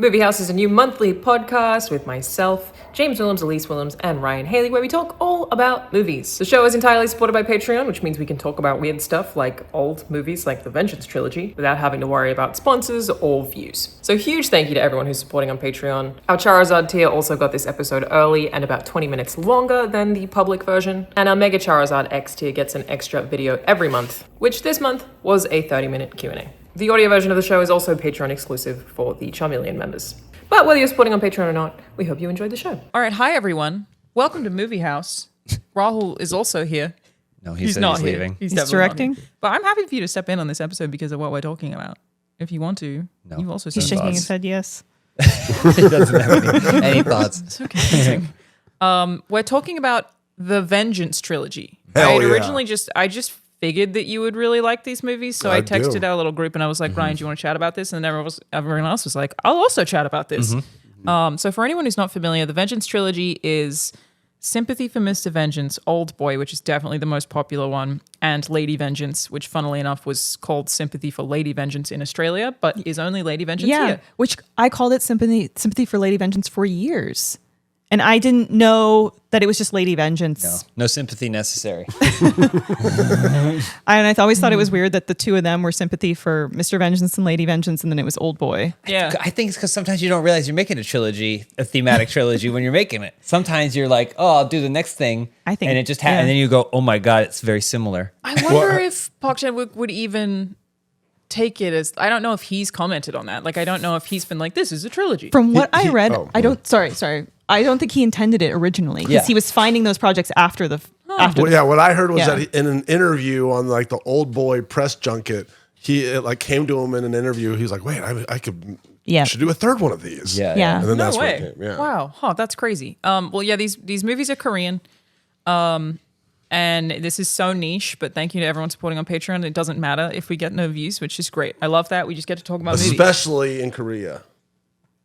Movie House is a new monthly podcast with myself, James Williams, Elyse Williams, and Ryan Haley, where we talk all about movies. The show is entirely supported by Patreon, which means we can talk about weird stuff like old movies like the Vengeance Trilogy without having to worry about sponsors or views. So huge thank you to everyone who's supporting on Patreon. Our Charizard tier also got this episode early and about 20 minutes longer than the public version, and our Mega Charizard X tier gets an extra video every month, which this month was a 30-minute Q&A. The audio version of the show is also Patreon exclusive for the Charmeleon members. But whether you're supporting on Patreon or not, we hope you enjoyed the show. All right, hi everyone. Welcome to Movie House. Rahul is also here. No, he's not leaving. He's directing. But I'm happy for you to step in on this episode because of what we're talking about. If you want to, you've also He's said shaking his head yes. He doesn't have any thoughts. It's okay. We're talking about the Vengeance Trilogy. Hell I just figured that you would really like these movies, so I texted our little group and I was like, Ryan, do you want to chat about this? And then everyone else was like, I'll also chat about this. So for anyone who's not familiar, the Vengeance Trilogy is Sympathy for Mr. Vengeance, Oldboy, which is definitely the most popular one, and Lady Vengeance, which funnily enough was called Sympathy for Lady Vengeance in Australia, but is only Lady Vengeance here. Which I called it Sympathy for Lady Vengeance for years. And I didn't know that it was just Lady Vengeance. No sympathy necessary. And I always thought it was weird that the two of them were Sympathy for Mr. Vengeance and Lady Vengeance, and then it was Oldboy. Yeah. I think it's because sometimes you don't realize you're making a trilogy, a thematic trilogy when you're making it. Sometimes you're like, oh, I'll do the next thing. I think, and it just happens. And then you go, oh my God, it's very similar. I wonder if Park Chan-wook would even take it as, I don't know if he's commented on that. Like, I don't know if he's been like, this is a trilogy. From what I read, I don't think he intended it originally because he was finding those projects after the. What I heard was that in an interview on like the Oldboy press junket, it came to him in an interview. He's like, "Wait, I should do a third one of these." Yeah. And then No that's way. what it came. Yeah. Wow. That's crazy. These movies are Korean. And this is so niche, but thank you to everyone supporting on Patreon. It doesn't matter if we get no views, which is great. I love that. We just get to talk about movies. Especially in Korea.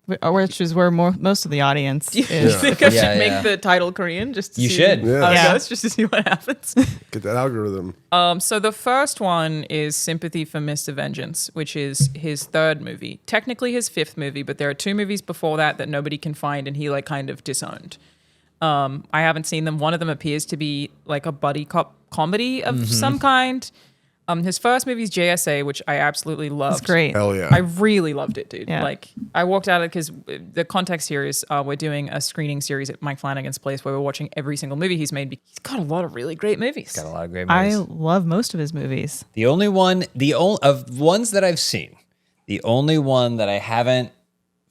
Which is where most of the audience Do you is. think I should make the title Korean just to You see should. how it goes, just to see what happens? Get that algorithm. So the first one is Sympathy for Mr. Vengeance, which is his third movie. Technically his fifth movie, but there are two movies before that nobody can find and he kind of disowned. I haven't seen them. One of them appears to be like a buddy cop comedy of some kind. His first movie is JSA, which I absolutely loved. It's great. Hell yeah. I really loved it, dude. Yeah. I walked out of it because the context here is we're doing a screening series at Mike Flanagan's place where we're watching every single movie he's made. He's got a lot of really great movies. Got a lot of great I movies. love most of his movies. The only one, of ones that I've seen, the only one that I haven't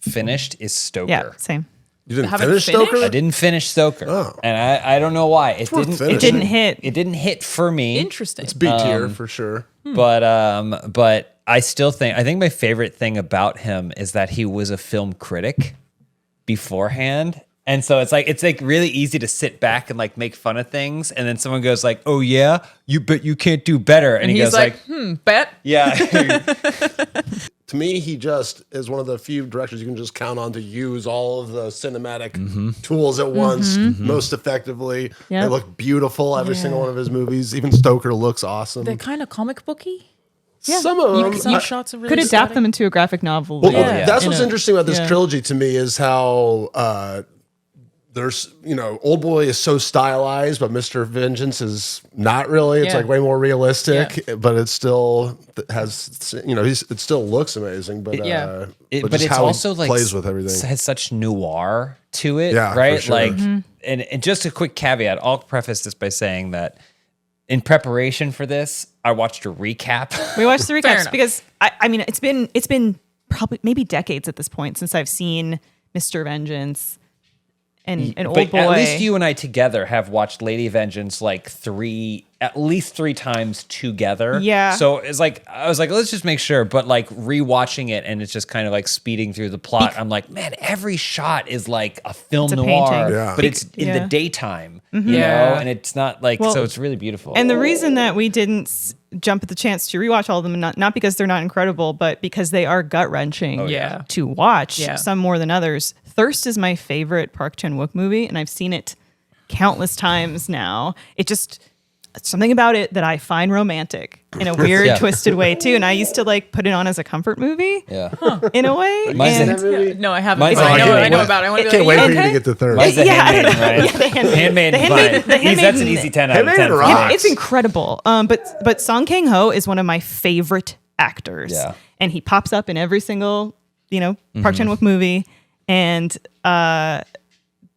finished is Stoker. Yeah, same. You didn't Haven't finish finished? Stoker? I didn't finish Stoker. Oh. And I don't know why. It worth didn't finishing. It didn't hit. It didn't hit for me. Interesting. It's B tier for sure. But I think my favorite thing about him is that he was a film critic beforehand. And so it's really easy to sit back and make fun of things, and then someone goes like, "Oh yeah, you can't do better," and he he's goes bet. "Yeah." To me, he just is one of the few directors you can just count on to use all of the cinematic tools at once most effectively. Yeah. They look beautiful, every single one of his movies. Even Stoker looks awesome. They're kind of comic booky. Some of them. Some shots are really Could adapt static. them into a graphic novel. Well, Yeah. that's what's interesting about this yeah. trilogy to me is how there's, Oldboy is so stylized, but Mr. Vengeance is not really. It's Yeah. way more realistic, but it still has, it still looks amazing. But Yeah. but But just it's how also he plays with everything. has such noir to it, Yeah, right? for sure. And just a quick caveat. I'll preface this by saying that in preparation for this, I watched a recap. We watched the Fair recaps enough. because I mean it's been probably maybe decades at this point since I've seen Mr. Vengeance and But Oldboy. at least you and I together have watched Lady Vengeance at least three times together. Yeah. So it's I was like, let's just make sure. But rewatching it and it's just kind of speeding through the plot. I'm like, man, every shot is like a film It's a noir, painting. Yeah. but it's in Yeah. the daytime, Yeah. and it's not so it's really beautiful. And the reason that we didn't jump at the chance to rewatch all of them, not because they're not incredible, but because they are gut wrenching yeah. to watch. Yeah. Some more than others. Thirst is my favorite Park Chan-wook movie, and I've seen it countless times now. something about it that I find romantic in a weird, twisted way too. And I used to like put it on as a comfort movie. Yeah. In a way. No, I haven't. Mine's I know about it. I can't wait for you to get to third. Mine's the Handmaiden, right? Yeah, the Handmaiden. Handmaiden. That's an easy 10 out of 10. rocks. It's incredible. But Song Kang-ho is one of my favorite actors. Yeah. And he pops up in every single, Park Chan-wook movie. And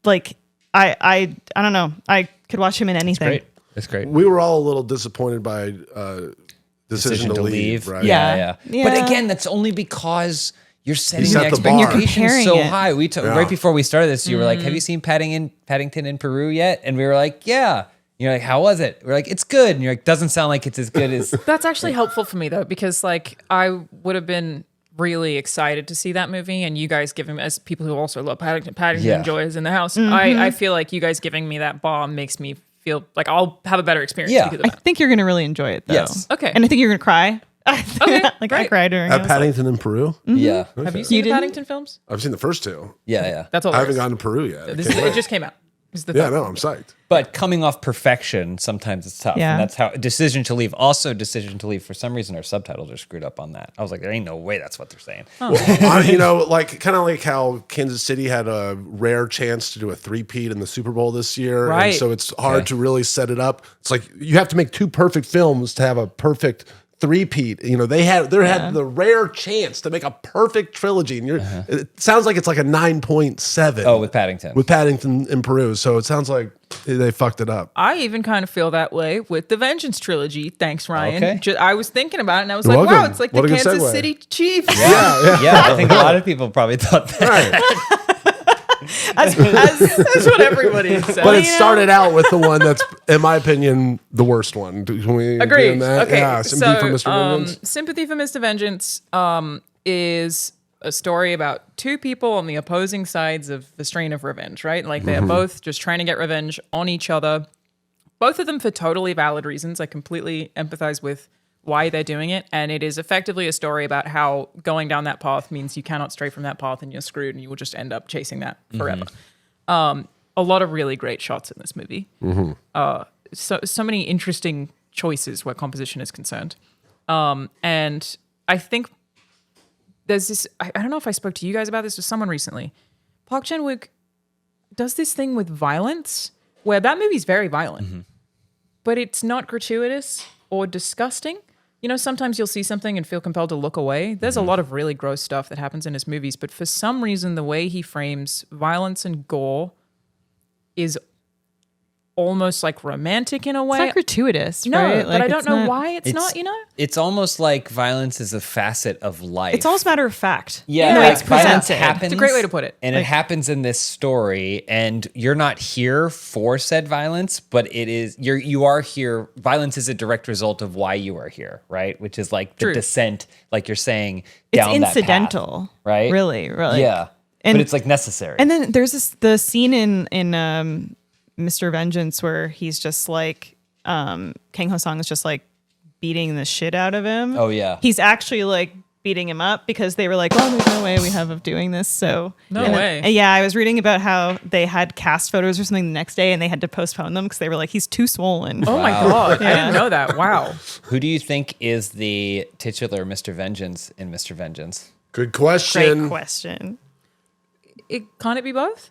like I don't know. I could watch him in anything. It's great. We were all a little disappointed by Decision to Leave, right? Yeah. But again, that's only because you're setting the set the bar. expectations so it. high. Right before we started this, you were like, "Have you seen Paddington in Peru yet?" And we were like, "Yeah." You're like, "How was it?" We're like, "It's good." And you're like, "Doesn't sound like it's as good as." That's actually helpful for me though, because like I would have been really excited to see that movie, and you guys giving, as people who also love Paddington enjoys in the house, I feel like you guys giving me that bomb makes me feel like I'll have a better experience. Yeah. because of I that. think you're going to really enjoy it though. Yes. Okay. And I think you're going to cry. Okay, I great. cried during At Paddington in Peru? Yeah. Have you seen the didn't? Paddington films? I've seen the first two. Yeah. That's all. I there haven't is. gotten to Peru yet. It just came out. This is the Yeah, third. no, I'm psyched. But coming off perfection, sometimes it's tough. Yeah. And that's how Decision to Leave. Also, Decision to Leave, for some reason, our subtitles are screwed up on that. I was like, there ain't no way that's what they're saying. Like kind of like how Kansas City had a rare chance to do a three-peat in the Super Bowl this year. Right. And so it's hard to really set it up. It's like you have to make two perfect films to have a perfect three-peat. They had the rare chance to make a perfect trilogy. And it sounds like it's like a 9.7. Oh, with Paddington. With Paddington in Peru. So it sounds like they fucked it up. I even kind of feel that way with the Vengeance trilogy. Thanks, Ryan. Okay. I was thinking about it, and I was You're like, welcome. wow, it's like What the a good Kansas segue. City Chiefs. Yeah, I think a lot of people probably thought that. Right. That's what everybody said. But it started out with the one that's, in my opinion, the worst one. Can we agree Agreed. on that? Okay. Yeah, Sympathy for Mr. Vengeance. Sympathy for Mr. Vengeance is a story about two people on the opposing sides of the strain of revenge, right? Like they're both just trying to get revenge on each other. Both of them for totally valid reasons. I completely empathize with why they're doing it. And it is effectively a story about how going down that path means you cannot stray from that path and you're screwed and you will just end up chasing that forever. A lot of really great shots in this movie. So many interesting choices where composition is concerned. And I think there's this, I don't know if I spoke to you guys about this or someone recently. Park Chan-wook does this thing with violence where that movie's very violent, but it's not gratuitous or disgusting. Sometimes you'll see something and feel compelled to look away. There's a lot of really gross stuff that happens in his movies, but for some reason, the way he frames violence and gore is almost like romantic in a way. It's not gratuitous, No, right? but I don't know why it's not, It's almost like violence is a facet of life. It's all a matter of fact. Yeah, the way like it's violence presented. happens. It's a great way to put it. And it happens in this story, and you're not here for said violence, but you are here. Violence is a direct result of why you are here, right? Which is like the True. descent, like you're saying, It's down that path, incidental, right? Really. Yeah. And- but it's like necessary. And then there's the scene in Mr. Vengeance where he's just like Kang Ho Song is just like beating the shit out of him. Oh, yeah. He's actually like beating him up because they were like, "Oh, there's no way we have of doing this." So No and way. and yeah, I was reading about how they had cast photos or something the next day and they had to postpone them because they were like, "He's too swollen." Oh my God. I didn't know that. Wow. Who do you think is the titular Mr. Vengeance in Mr. Vengeance? Good Great question. question. Can't it be both?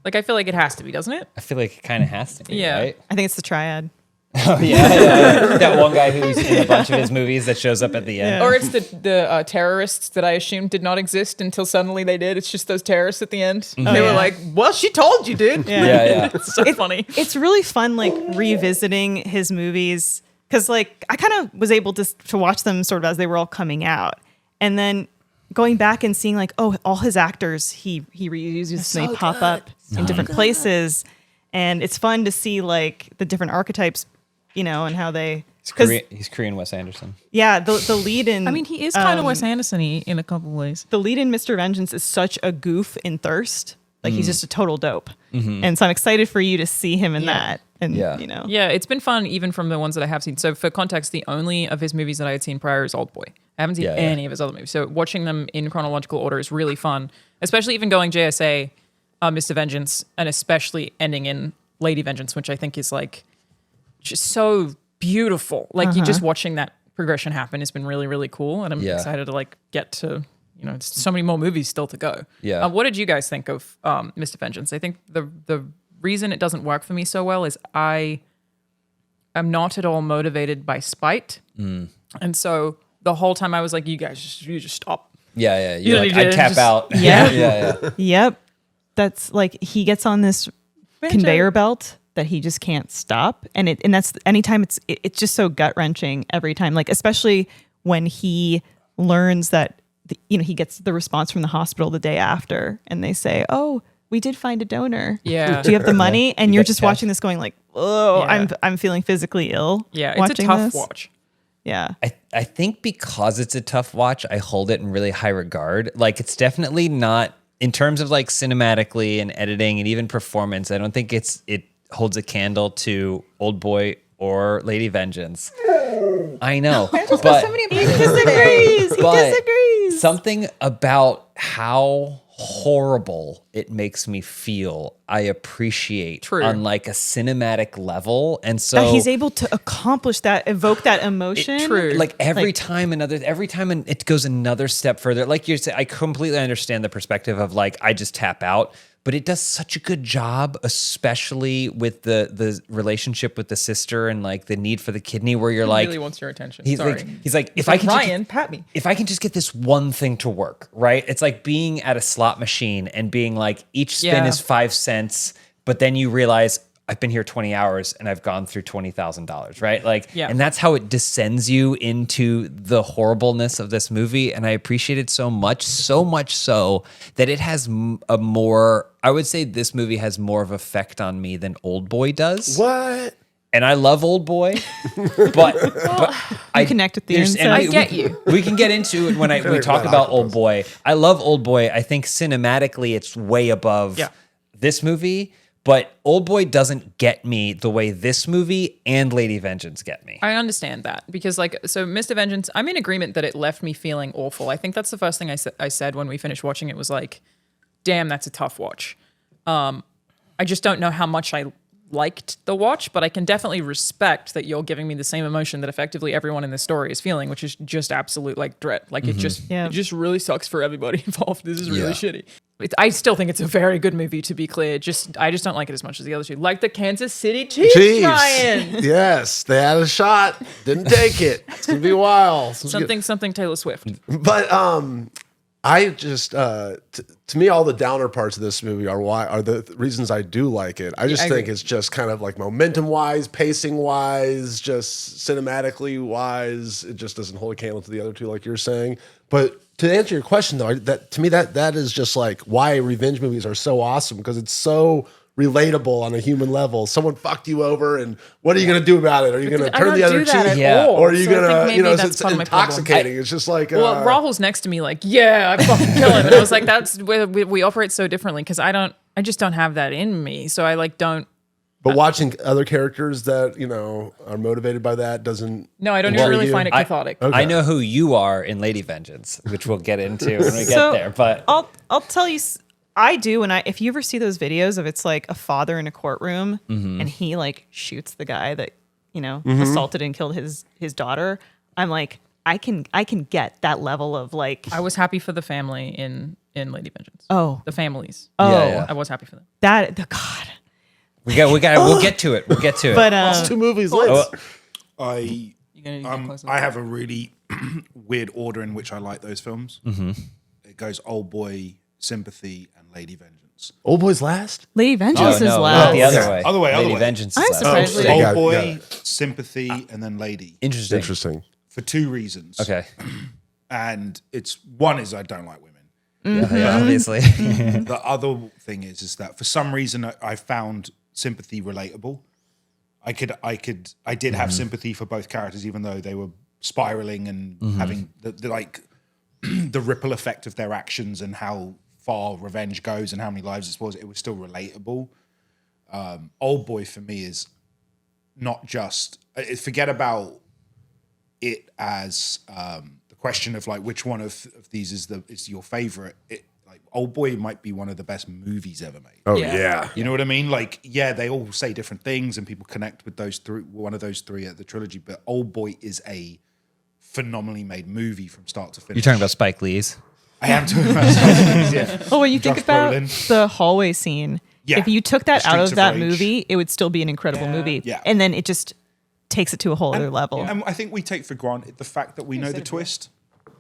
Like, I feel like it has to be, doesn't it? I feel like it kind of has to be, Yeah. right? I think it's the triad. Oh, yeah. That one guy who's in a bunch of his movies that shows up at the end. Yeah. Or it's the terrorists that I assumed did not exist until suddenly they did. It's just those terrorists at the end. They were yeah. like, well, she told you, dude. Yeah. It's so funny. It's really fun, like revisiting his movies because, like, I kind of was able to watch them sort of as they were all coming out, and then going back and seeing like, oh, all his actors he reuses and they pop up in different places, and it's fun to see like the different archetypes, and how they. He's Korean Wes Anderson. Yeah, the lead in. I mean, he is kind of Wes Anderson-y in a couple of ways. The lead in Mr. Vengeance is such a goof in Thirst. Like he's just a total dope, and so I'm excited for you to see him in that. And Yeah. Yeah, it's been fun even from the ones that I have seen. So for context, the only of his movies that I had seen prior is Oldboy. I haven't seen any of his other movies. So watching them in chronological order is really fun, especially even going JSA, Mr. Vengeance, and especially ending in Lady Vengeance, which I think is like just so beautiful. Like you just watching that progression happen has been really, really cool. And I'm excited to like get to, you know, so many more movies still to go. Yeah. What did you guys think of Mr. Vengeance? I think the reason it doesn't work for me so well is I am not at all motivated by spite. And so the whole time I was like, you just stop. Yeah. You You're like, I tap out. Yeah. yeah. Yep. That's like he gets on this conveyor belt that he just can't stop. And that's anytime it's just so gut wrenching every time. Like, especially when he learns that, he gets the response from the hospital the day after and they say, oh, we did find a donor. Yeah. Do you have the money? And You you're get just cash. watching this going like, oh, Yeah. I'm feeling physically ill. Yeah, it's watching a tough this. watch. Yeah. I think because it's a tough watch, I hold it in really high regard. Like it's definitely not in terms of like cinematically and editing and even performance. I don't think it holds a candle to Oldboy or Lady Vengeance. I know, but He disagrees. He but disagrees. something about how horrible it makes me feel, I appreciate True. on like a cinematic level, and so That he's able to accomplish that, evoke that emotion. True. like every time it goes another step further. Like you say, I completely understand the perspective of like I just tap out, but it does such a good job, especially with the relationship with the sister and like the need for the kidney, where you're He like, really wants your attention. he's Sorry. like, if I can Ryan, pat me. if I can just get this one thing to work, right? It's like being at a slot machine and being like, each spin Yeah. is 5 cents, but then you realize I've been here 20 hours and I've gone through $20,000, right? Like, Yeah. and that's how it descends you into the horribleness of this movie. And I appreciate it so much so that it has a more, I would say this movie has more of effect on me than Oldboy does. What? And I love Oldboy, but I connect with the there's- inside. and I get you. We can get into it when we talk about Oldboy. I love Oldboy. I think cinematically it's way above this movie, but Oldboy doesn't get me the way this movie and Lady Vengeance get me. I understand that because, like, so Mr. Vengeance, I'm in agreement that it left me feeling awful. I think that's the first thing I said when we finished watching it was like, damn, that's a tough watch. I just don't know how much I liked the watch, but I can definitely respect that you're giving me the same emotion that effectively everyone in this story is feeling, which is just absolute like dread. Like it just really sucks for everybody involved. This is really shitty. I still think it's a very good movie, to be clear. I just don't like it as much as the other two. Like the Kansas City Chiefs, Ryan. Yes, they had a shot, didn't take it. It's gonna be a while. Something Taylor Swift. But I just to me, all the downer parts of this movie are the reasons I do like it. I just think it's just kind of like momentum wise, pacing wise, just cinematically wise. It just doesn't hold a candle to the other two, like you're saying. But to answer your question, though, that to me that is just like why revenge movies are so awesome, because it's so relatable on a human level. Someone fucked you over, and what are you going to do about it? Are you going to I turn don't the other do that cheek, at all. or are you So I going think to, maybe it's that's part of my problem. intoxicating. It's just like, Well, Rahul's next to me, like, yeah, I fucking kill him, and I was like, that's where we operate so differently because I just don't have that in me. So I like don't. But watching other characters that are motivated by that doesn't. No, I don't even really find it cathartic. Okay. I know who you are in Lady Vengeance, which we'll get into when we get there. But I'll tell you, I do. And if you ever see those videos of it's like a father in a courtroom and he like shoots the guy that assaulted and killed his daughter, I'm like, I can get that level of like. I was happy for the family in Lady Vengeance. Oh. The families. Yeah. I was happy for them. God. we'll get to it. We'll get to it. But It's 2 movies later. I have a really weird order in which I like those films. It goes Oldboy, Sympathy, and Lady Vengeance. Oldboy's last. Lady Vengeance is no, last. the other way. Other way. Lady Vengeance I'm is last. surprised. Okay. Got Oldboy, it. Sympathy, and then Lady. Interesting. For 2 reasons. Okay. And one is I don't like women. Yeah, obviously. The other thing is that for some reason I found Sympathy relatable. I did have sympathy for both characters, even though they were spiraling and having the like the ripple effect of their actions and how far revenge goes and how many lives it spoils. It was still relatable. Oldboy for me is not just forget about it as the question of like which one of these is your favorite. Like Oldboy might be one of the best movies ever made. Oh Yeah. yeah. You know what I mean? Like, yeah, they all say different things and people connect with those three, one of those three at the trilogy, but Oldboy is a phenomenally made movie from start to finish. You're talking about Spike Lee's? I am talking about something, yeah. Oh, when you think Josh about Brolin. the hallway scene, Yeah. if you took that The out Streets of of that Rage. movie, it would still be an incredible movie. Yeah. And then it just takes it to a whole other level. And I think we take for granted the fact that we know the twist.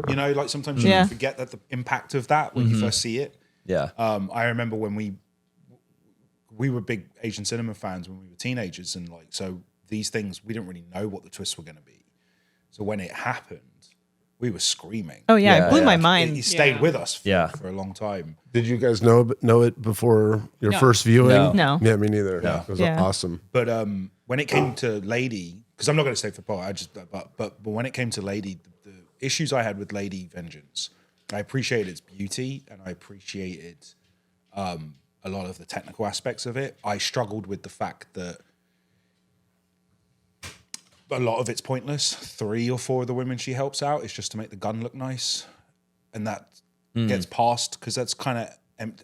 You know, like sometimes Yeah. you forget that the impact of that when you first see it. Yeah. I remember when we were big Asian cinema fans when we were teenagers, and like so these things we didn't really know what the twists were going to be. So when it happened, we were screaming. Oh yeah, Yeah, it blew yeah. my It mind. stayed with us for a long time. Did you guys know it before your No. first viewing? No. Yeah, me neither. It was Yeah. awesome. But when it came to Lady, because I'm not going to say for Paul, but when it came to Lady, the issues I had with Lady Vengeance, I appreciated its beauty and I appreciated a lot of the technical aspects of it. I struggled with the fact that a lot of it's pointless. 3 or 4 of the women she helps out is just to make the gun look nice, and that gets passed because that's kind of.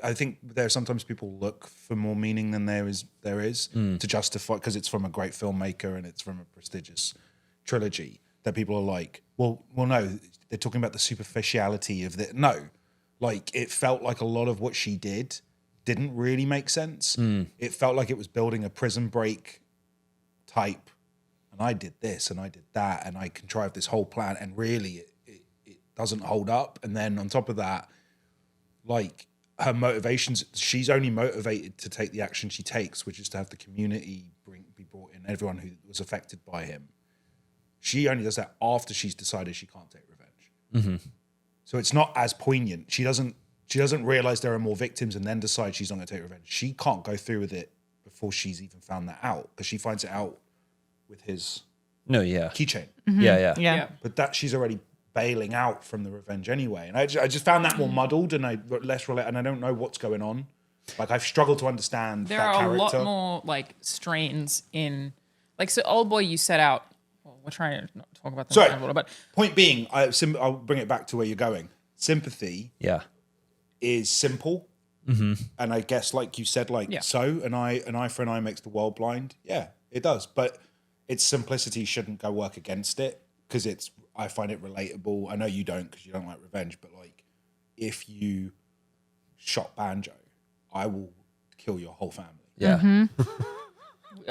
I think there are sometimes people look for more meaning than there is to justify because it's from a great filmmaker and it's from a prestigious trilogy that people are like, well, no, they're talking about the superficiality of the no, like it felt like a lot of what she didn't really make sense. It felt like it was building a Prison Break type, and I did this and I did that and I contrived this whole plan, and really it doesn't hold up. And then on top of that, like her motivations, she's only motivated to take the action she takes, which is to have the community be brought in, everyone who was affected by him. She only does that after she's decided she can't take revenge. So it's not as poignant. She doesn't realize there are more victims and then decide she's not going to take revenge. She can't go through with it before she's even found that out, because she finds it out with his keychain. Yeah. But that she's already bailing out from the revenge anyway, and I just found that more muddled and less relate, and I don't know what's going on. Like I've struggled to understand There that are character. a lot more like strains in, like, so Oldboy you set out. Well, we're trying to not talk about Sorry. that a little, but Point being, I'll bring it back to where you're going. Sympathy is simple, and I guess like you said, like so an eye for an eye makes the world blind. Yeah, it does, but its simplicity shouldn't go work against it, because I find it relatable. I know you don't because you don't like revenge, but like if you shot Banjo, I will kill your whole family.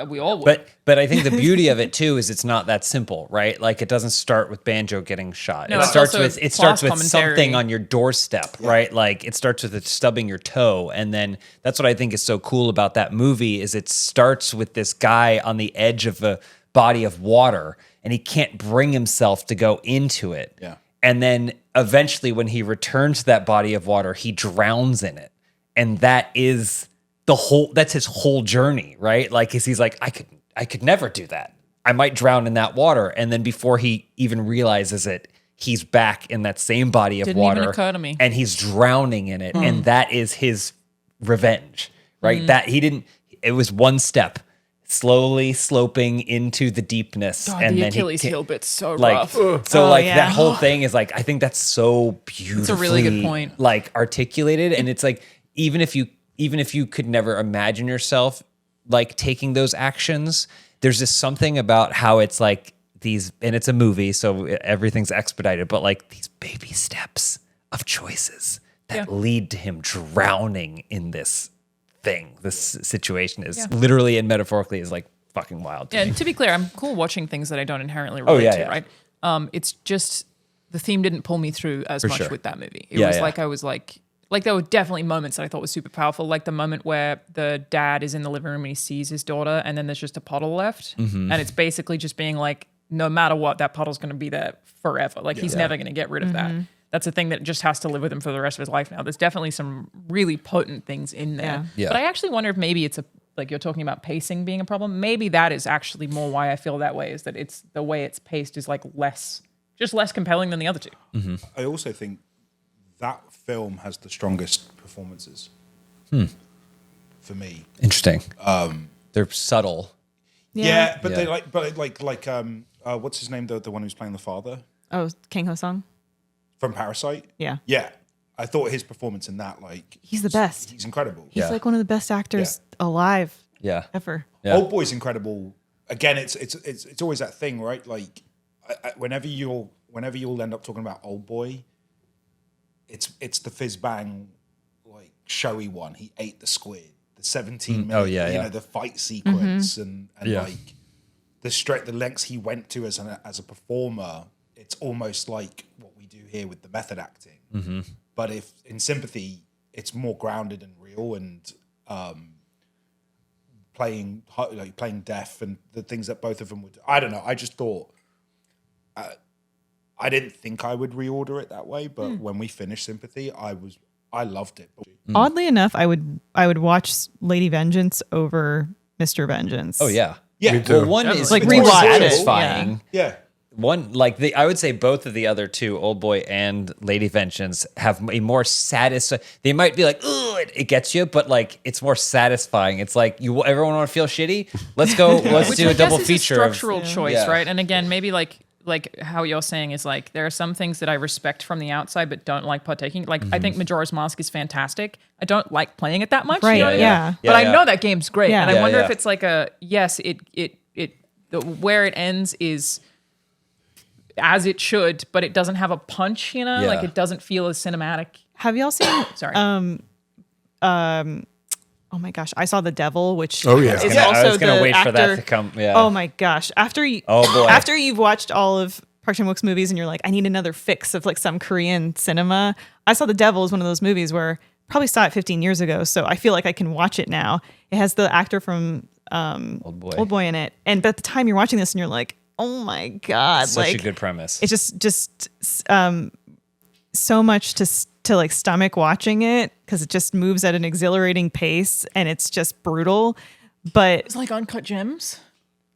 we all would. But I think the beauty of it too is it's not that simple, right? Like it doesn't start with Banjo getting shot. No, it it's starts also with class something commentary. on your doorstep, right? Like it starts with it stubbing your toe, and then that's what I think is so cool about that movie is it starts with this guy on the edge of a body of water, and he can't bring himself to go into it. Yeah. And then eventually when he returns to that body of water, he drowns in it. And that is that's his whole journey, right? Like he's like, I could never do that. I might drown in that water. And then before he even realizes it, he's back in that same body of Didn't water. even occur to me. And he's drowning in it. And that is his revenge, right? That it was one step, slowly sloping into the deepness. God, and the then Achilles he heel bit's so like, rough. so yeah. that whole thing is like, I think that's so beautifully really good point. like articulated. And it's like, even if you could never imagine yourself like taking those actions, there's just something about how it's like these, and it's a movie, so everything's expedited, but like these baby steps of choices that lead to him drowning in this thing. This situation is literally and metaphorically is like fucking wild to Yeah, me. and to be clear, I'm cool watching things that I don't inherently relate yeah, to, yeah. right? It's just the theme didn't pull me through as much sure. with that movie. It Yeah, was yeah. like I was like there were definitely moments that I thought was super powerful, like the moment where the dad is in the living room and he sees his daughter, and then there's just a puddle left, and it's basically just being like, no matter what, that puddle's going to be there forever. Like he's never going to get rid of that. That's a thing that just has to live with him for the rest of his life now. There's definitely some really potent things in there. Yeah. But I actually wonder if maybe it's like you're talking about pacing being a problem. Maybe that is actually more why I feel that way, is that it's the way it's paced is like less compelling than the other two. I also think that film has the strongest performances for me. Interesting. They're subtle. Yeah, but Yeah. they like what's his name? The one who's playing the father Oh, Kang Ho Sung. from Parasite. Yeah. Yeah, I thought his performance in that, like, He's the best. He's incredible. He's like one of the best actors alive. Yeah. Ever. Yeah. Oldboy's incredible. Again, it's always that thing, right? Like, whenever you'll end up talking about Oldboy, it's the fizz bang, like, showy one. He ate the squid, the 17 minute, you know, the fight sequence, and like the lengths he went to as a performer. It's almost like what we do here with the method acting. But if in Sympathy, it's more grounded and real, and playing deaf and the things that both of them would. I don't know. I just thought. I didn't think I would reorder it that way, but when we finished Sympathy, I loved it. Oddly enough, I would watch Lady Vengeance over Mr. Vengeance. Oh yeah. Yeah. Me too. Well, one is Like, it's more rewatch it, satisfying. Yeah. One, like, I would say both of the other two, Oldboy and Lady Vengeance, have a more satisfying. They might be like, "Ugh, it gets you," but like, it's more satisfying. It's like, everyone want to feel shitty? Let's go. Let's do a double feature. Structural choice, Yeah. right? And again, maybe like how you're saying is like there are some things that I respect from the outside but don't like partaking. Like I think Majora's Mask is fantastic. I don't like playing it that much. Right, You know what I mean? yeah. But I know that game's great, Yeah. and I Yeah, wonder yeah. if it's like where it ends is as it should, but it doesn't have a punch, you know? Yeah. Like it doesn't feel as cinematic. Have y'all seen? Sorry. Oh my gosh, I saw The Devil, which Oh, yeah. is I also was gonna the wait actor. for that to come. Yeah. Oh my gosh, after you, Oh, boy. after you've watched all of Park Chan-wook's movies and you're like, I need another fix of like some Korean cinema. I saw The Devil as one of those movies where probably saw it 15 years ago, so I feel like I can watch it now. It has the actor from Oldboy in it, and at the time you're watching this and you're like, oh my god, Such like a good premise. it's just so much to like stomach watching it because it just moves at an exhilarating pace and it's just brutal. But It's like Uncut Gems.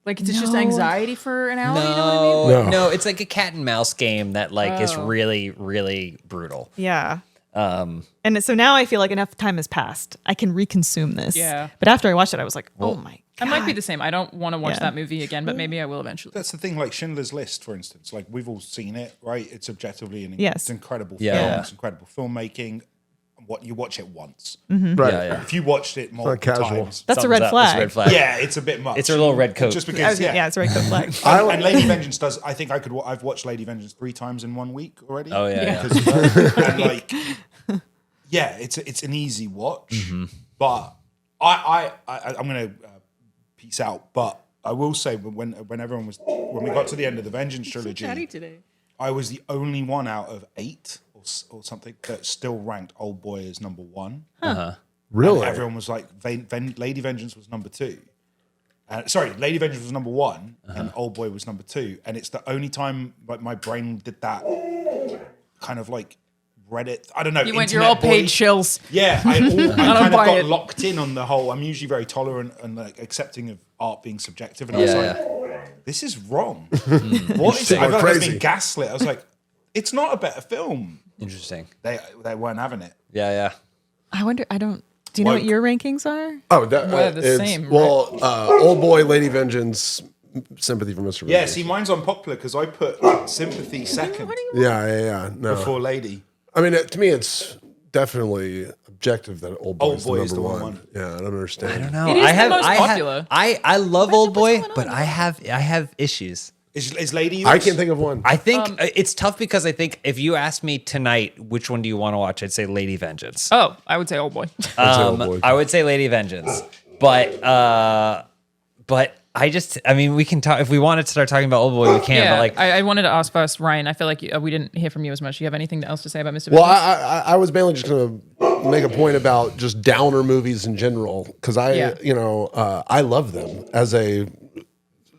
Like it's just No. anxiety for an hour. You know what I mean? No. No, it's like a cat and mouse game that like is really, really brutal. yeah. And so now I feel like enough time has passed. I can reconsume this. Yeah. But after I watched it, I was like, oh my I god. might be the same. I don't want to watch Yeah. that movie again, but maybe I will eventually. That's the thing, like Schindler's List, for instance. Like, we've all seen it, right? It's objectively Yes. it's incredible Yeah. film. Yeah. It's incredible filmmaking. What you watch it once. Right. Yeah, yeah. If you watched it multiple casual. times, That's a Something's red up. flag. It's a red flag. yeah, it's a bit much. It's a little red coat. Just I because, was- yeah, it's a red coat flag. And Lady Vengeance does. I think I've watched Lady Vengeance 3 times in 1 week already. Oh, yeah, yeah. Because of her. And like, yeah, it's an easy watch. Mm-hmm. But I'm gonna peace out. But I will say when we got to the end of the Vengeance trilogy, today. I was the only one out of 8 or something that still ranked Oldboy as number 1. Really? And everyone was like, Lady Vengeance was number 2. Lady Vengeance was number 1, and Oldboy was number 2. And it's the only time like my brain did that kind of like Reddit. I don't know. You went, you're internet all paid boy. chills. Yeah, I kind of buy got it. locked in on the whole. I'm usually very tolerant and like accepting of art being subjective, and I was like, "This is wrong. What is it?" I felt like I was Crazy. being gaslit. I was like, "It's not a better film." Interesting. They weren't having it. Yeah, yeah. I wonder, do you know what Woke. your rankings are? Oh, Well, the it's- same, Well, Oldboy, Lady Vengeance, Sympathy for Mr. Yeah, Vengeance. see, mine's unpopular because I put Sympathy second Yeah. No. before Lady. I mean, to me, it's definitely objective that Oldboy's Oldboy the is number the one. one. Yeah, I don't understand. I don't know. It is I the have, most I popular. Have, I love What's Old Boy, going on? but I have issues. Is Lady yours? I can't think of one. I think it's tough because I think if you asked me tonight which one do you want to watch, I'd say Lady Vengeance. Oh, I would say Oldboy. Oldboy. I would say Lady Vengeance, but I mean, we can talk if we wanted to start talking about Old Boy, we can. yeah, But like, I wanted to ask first, Ryan. I feel like we didn't hear from you as much. Do you have anything else to say about Mr. Well, Vengeance? I was mainly just going to make a point about just downer movies in general because Yeah. I love them as a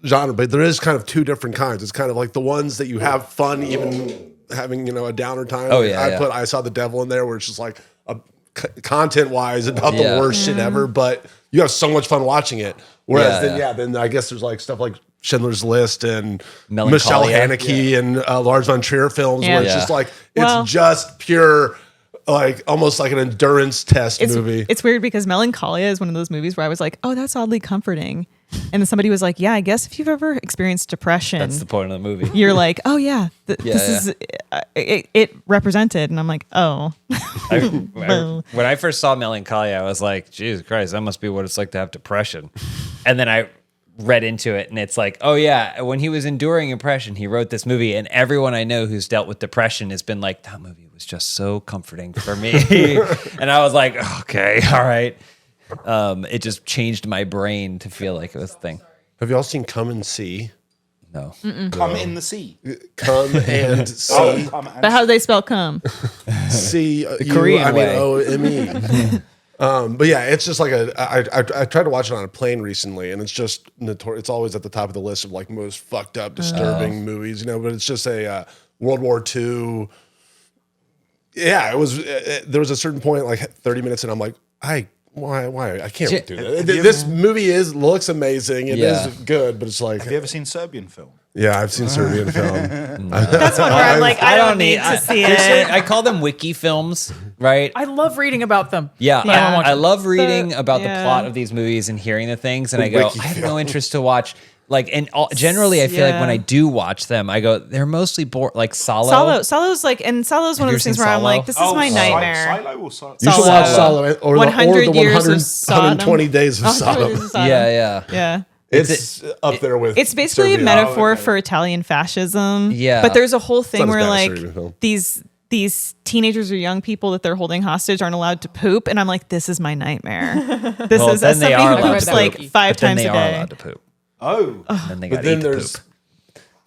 genre, but there is kind of 2 different kinds. It's kind of like the ones that you have fun even having a downer time. Oh, yeah, I saw The Devil in there where it's just like content wise about Yeah. the worst shit ever, but you have so much fun watching it. Whereas Yeah, then I guess there's like stuff like Schindler's List and Michelle Melancholia. Haneke and Lars von Trier films Yeah. where it's Yeah. just like Well- it's just pure, like almost like an endurance test movie. It's weird because Melancholia is one of those movies where I was like, oh, that's oddly comforting. And then somebody was like, yeah, I guess if you've ever experienced depression, That's the point of the movie. you're like, oh yeah, this is it represented. And I'm like, oh. When I first saw Melancholia, I was like, Jesus Christ, that must be what it's like to have depression. And then I read into it, and it's like, oh yeah, when he was enduring depression, he wrote this movie, and everyone I know who's dealt with depression has been like, that movie was just so comforting for me. And I was like, okay, all right. It just changed my brain to feel like it was a thing. Have you all seen Come and See? No. Come in the sea. Come and See. But how do they spell come? See, Korean way. OME. But yeah, it's just like I tried to watch it on a plane recently, and it's just it's always at the top of the list of like most fucked up, disturbing movies, you know. But it's just a World War II. Yeah, it was. There was a certain point, like 30 minutes, and I'm like, why I can't do that. This movie looks amazing. It is good, but it's like. Have you ever seen Serbian film? Yeah, I've seen Serbian film. That's one where I'm like, I don't need to see it. I call them wiki films, right? I love reading about them. Yeah, Yeah. I love reading about the yeah. plot of these movies and hearing the things, and I go, Wiki I have film. no interest to watch. Like, and generally, I feel like when I do watch them, I go, they're mostly like Solo's like, and Solo's one of you those ever things seen where I'm Solo? like, this is my nightmare. Silo or Silo? You should watch Solo or 100 the years of 100, Sodom. 120 days of Sodom. Yeah. It's up there with. It's basically Serbia. a metaphor for Italian fascism. Yeah. But there's a whole thing It's not where as bad as like Serbian film. these teenagers or young people that they're holding hostage aren't allowed to poop, and I'm like, this is my nightmare. This Well, is then as they somebody are who allowed poops to like poop. 5 But then times they a are day. allowed to poop. Oh. And they But got to then eat the there's. poop.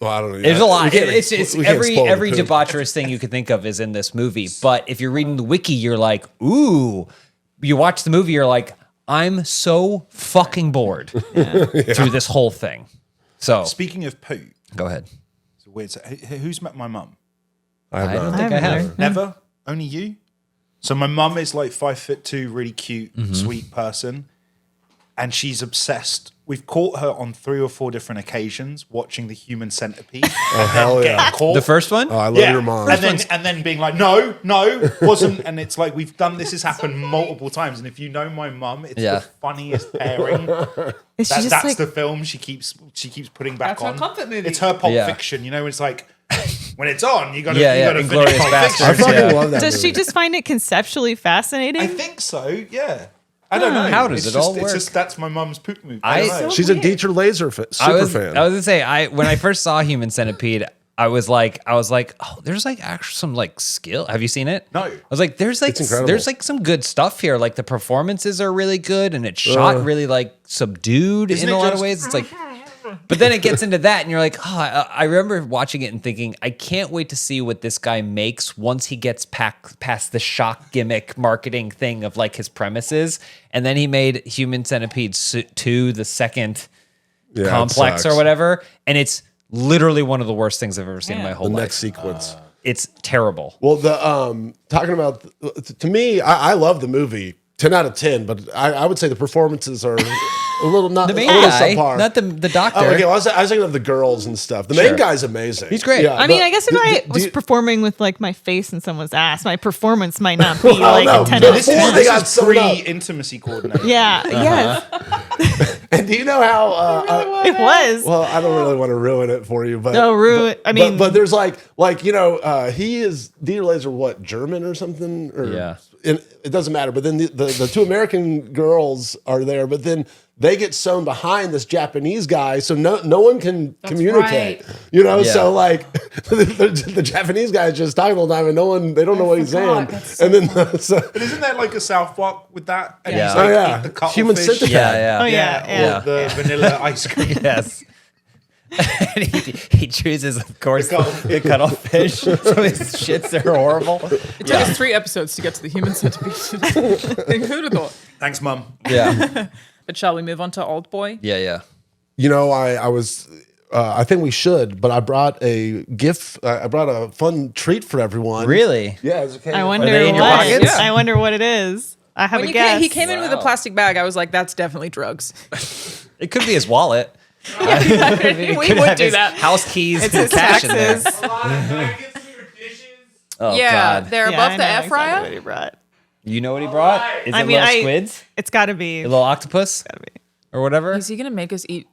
Well, I don't know. There's a lot. We can't It's we can't spoil the every poop. debaucherous thing you could think of is in this movie. But if you're reading the wiki, you're like, ooh. You watch the movie, you're like, I'm so fucking bored through this whole thing. So Speaking of poo, go ahead. it's a weird. Who's met my mum? I have I don't not. think I have. Never. Only you. So my mum is like 5'2", really cute, sweet person, and she's obsessed. We've caught her on 3 or 4 different occasions watching The Human Centipede. Oh hell yeah! Getting caught. The first one? Oh, I love your mom. And then being like, no, wasn't. And it's like, we've done this. Has happened multiple times. And if you know my mum, it's Yeah. the funniest pairing. It's just That's like, the film she keeps putting back That's her on. comfort movie. It's her Pulp Yeah. Fiction. You know, it's like when it's on, you gotta, Yeah, you yeah, gotta Inglourious finish Pulp Bastards. I Fiction. fucking Yeah. love that. does she movie. just find it conceptually fascinating? I think so. Yeah. I don't know. How does It's it all It's work? just that's my mum's poop movie. I- don't know. She's a Dieter Laser super fan. I was gonna say, when I first saw Human Centipede, I was like, oh, there's like actually some like skill. Have you seen it? No. I was like, there's incredible. like some good stuff here. Like the performances are really good, and it's shot really like subdued Isn't in it a lot of just- ways. It's like, but then it gets into that, and you're like, oh, I remember watching it and thinking, I can't wait to see what this guy makes once he gets past the shock gimmick marketing thing of like his premises. And then he made Human Centipede 2, the second Yeah, it complex or sucks. whatever, and it's literally one of the worst things I've ever seen in my whole The life. next sequence. It's terrible. Well, the talking about to me, I love the movie. 10 out of 10, but I would say the performances are a little not The main a little guy, subpar. not the doctor. Oh, okay. Well, I was thinking of the girls and stuff. The main guy's amazing. He's great. Yeah, I mean, I guess if I was performing with like my face in someone's ass, my performance might not be like no, a 10 but out of this This is- 10. they is got sewn up. pre-intimacy coordinator. Yeah, yes, And do you know how? it was. Well, I don't really want to ruin it for you, but No, ruin- I mean- but there's like you know, he is Dieter Laser, what, German or something? Or, Yeah. and it doesn't matter. But then the 2 American girls are there, but then they get sewn behind this Japanese guy, so no one can communicate. right. You know, Yeah. so like the Japanese guy is just talking the whole time, and they don't know what he's saying. That's And then so, But isn't there like a South Park with that? And Yeah. he's like, Oh, yeah. eat the cuttlefish. Human centipede. Yeah, Oh yeah. yeah, Or the vanilla ice cream. Yes. And he chooses, of course, the cuttlefish. So his shits are horrible. It took us 3 episodes to get to the Human Centipede. Who'd have thought? Thanks, Mum. Yeah. But shall we move on to Oldboy? Yeah. you know, I was. I think we should, but I brought a gift. I brought a fun treat for everyone. Really? Yeah. It's okay. I wonder they in your what. pockets? I wonder what it is. I have When a guess. he came in with a Wow. plastic bag, I was like, that's definitely drugs. It could be his wallet. we Could would have do his that. house keys It's and his cash in there. taxes. Oh, Yeah, God. they're Yeah, above I the know air exactly fryer. what he brought. You know what he brought? Is I it mean, little I- squids? It's got to be. A little octopus? Gotta be. or whatever. Is he gonna make us eat?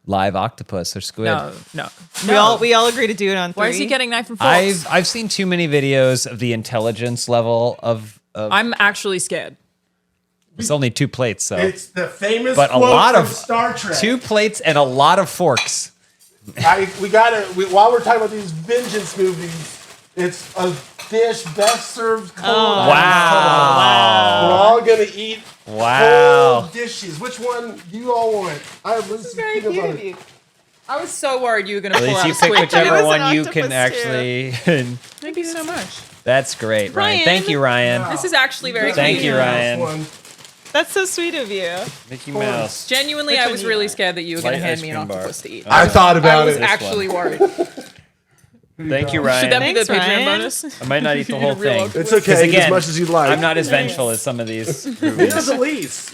Live octopus or squid. No. We all agree to do it on 3. Why is he getting knife and forks? I've seen too many videos of the intelligence level of I'm actually scared. it's only 2 plates, so It's the famous but a quote lot from of Star Trek. 2 plates and a lot of forks. While we're talking about these vengeance movies, it's a dish best served cold. Wow. We're all gonna eat Wow. cold dishes. Which one do you all want? I have Reese's Very peanut cute butter. of you. I was so worried you were gonna At pull least out you a pick squid. whichever It was one an you octopus can too. actually. Thank you so much. That's great, Ryan. Ryan. Thank you, Ryan. This is actually very Thank cute. you, Ryan. One. That's so sweet of you. Mickey Mouse. Genuinely, I was really scared that you were gonna Light hand ice me an cream bar. octopus to eat. I thought I about was it. actually worried. Thank you, Should Ryan. that be the Thanks, Patreon Ryan. bonus? I might not eat the whole Real thing. It's 'Cause okay. Eat again, as much as you'd like. I'm not as vengeful as some of these. Neither is Elyse.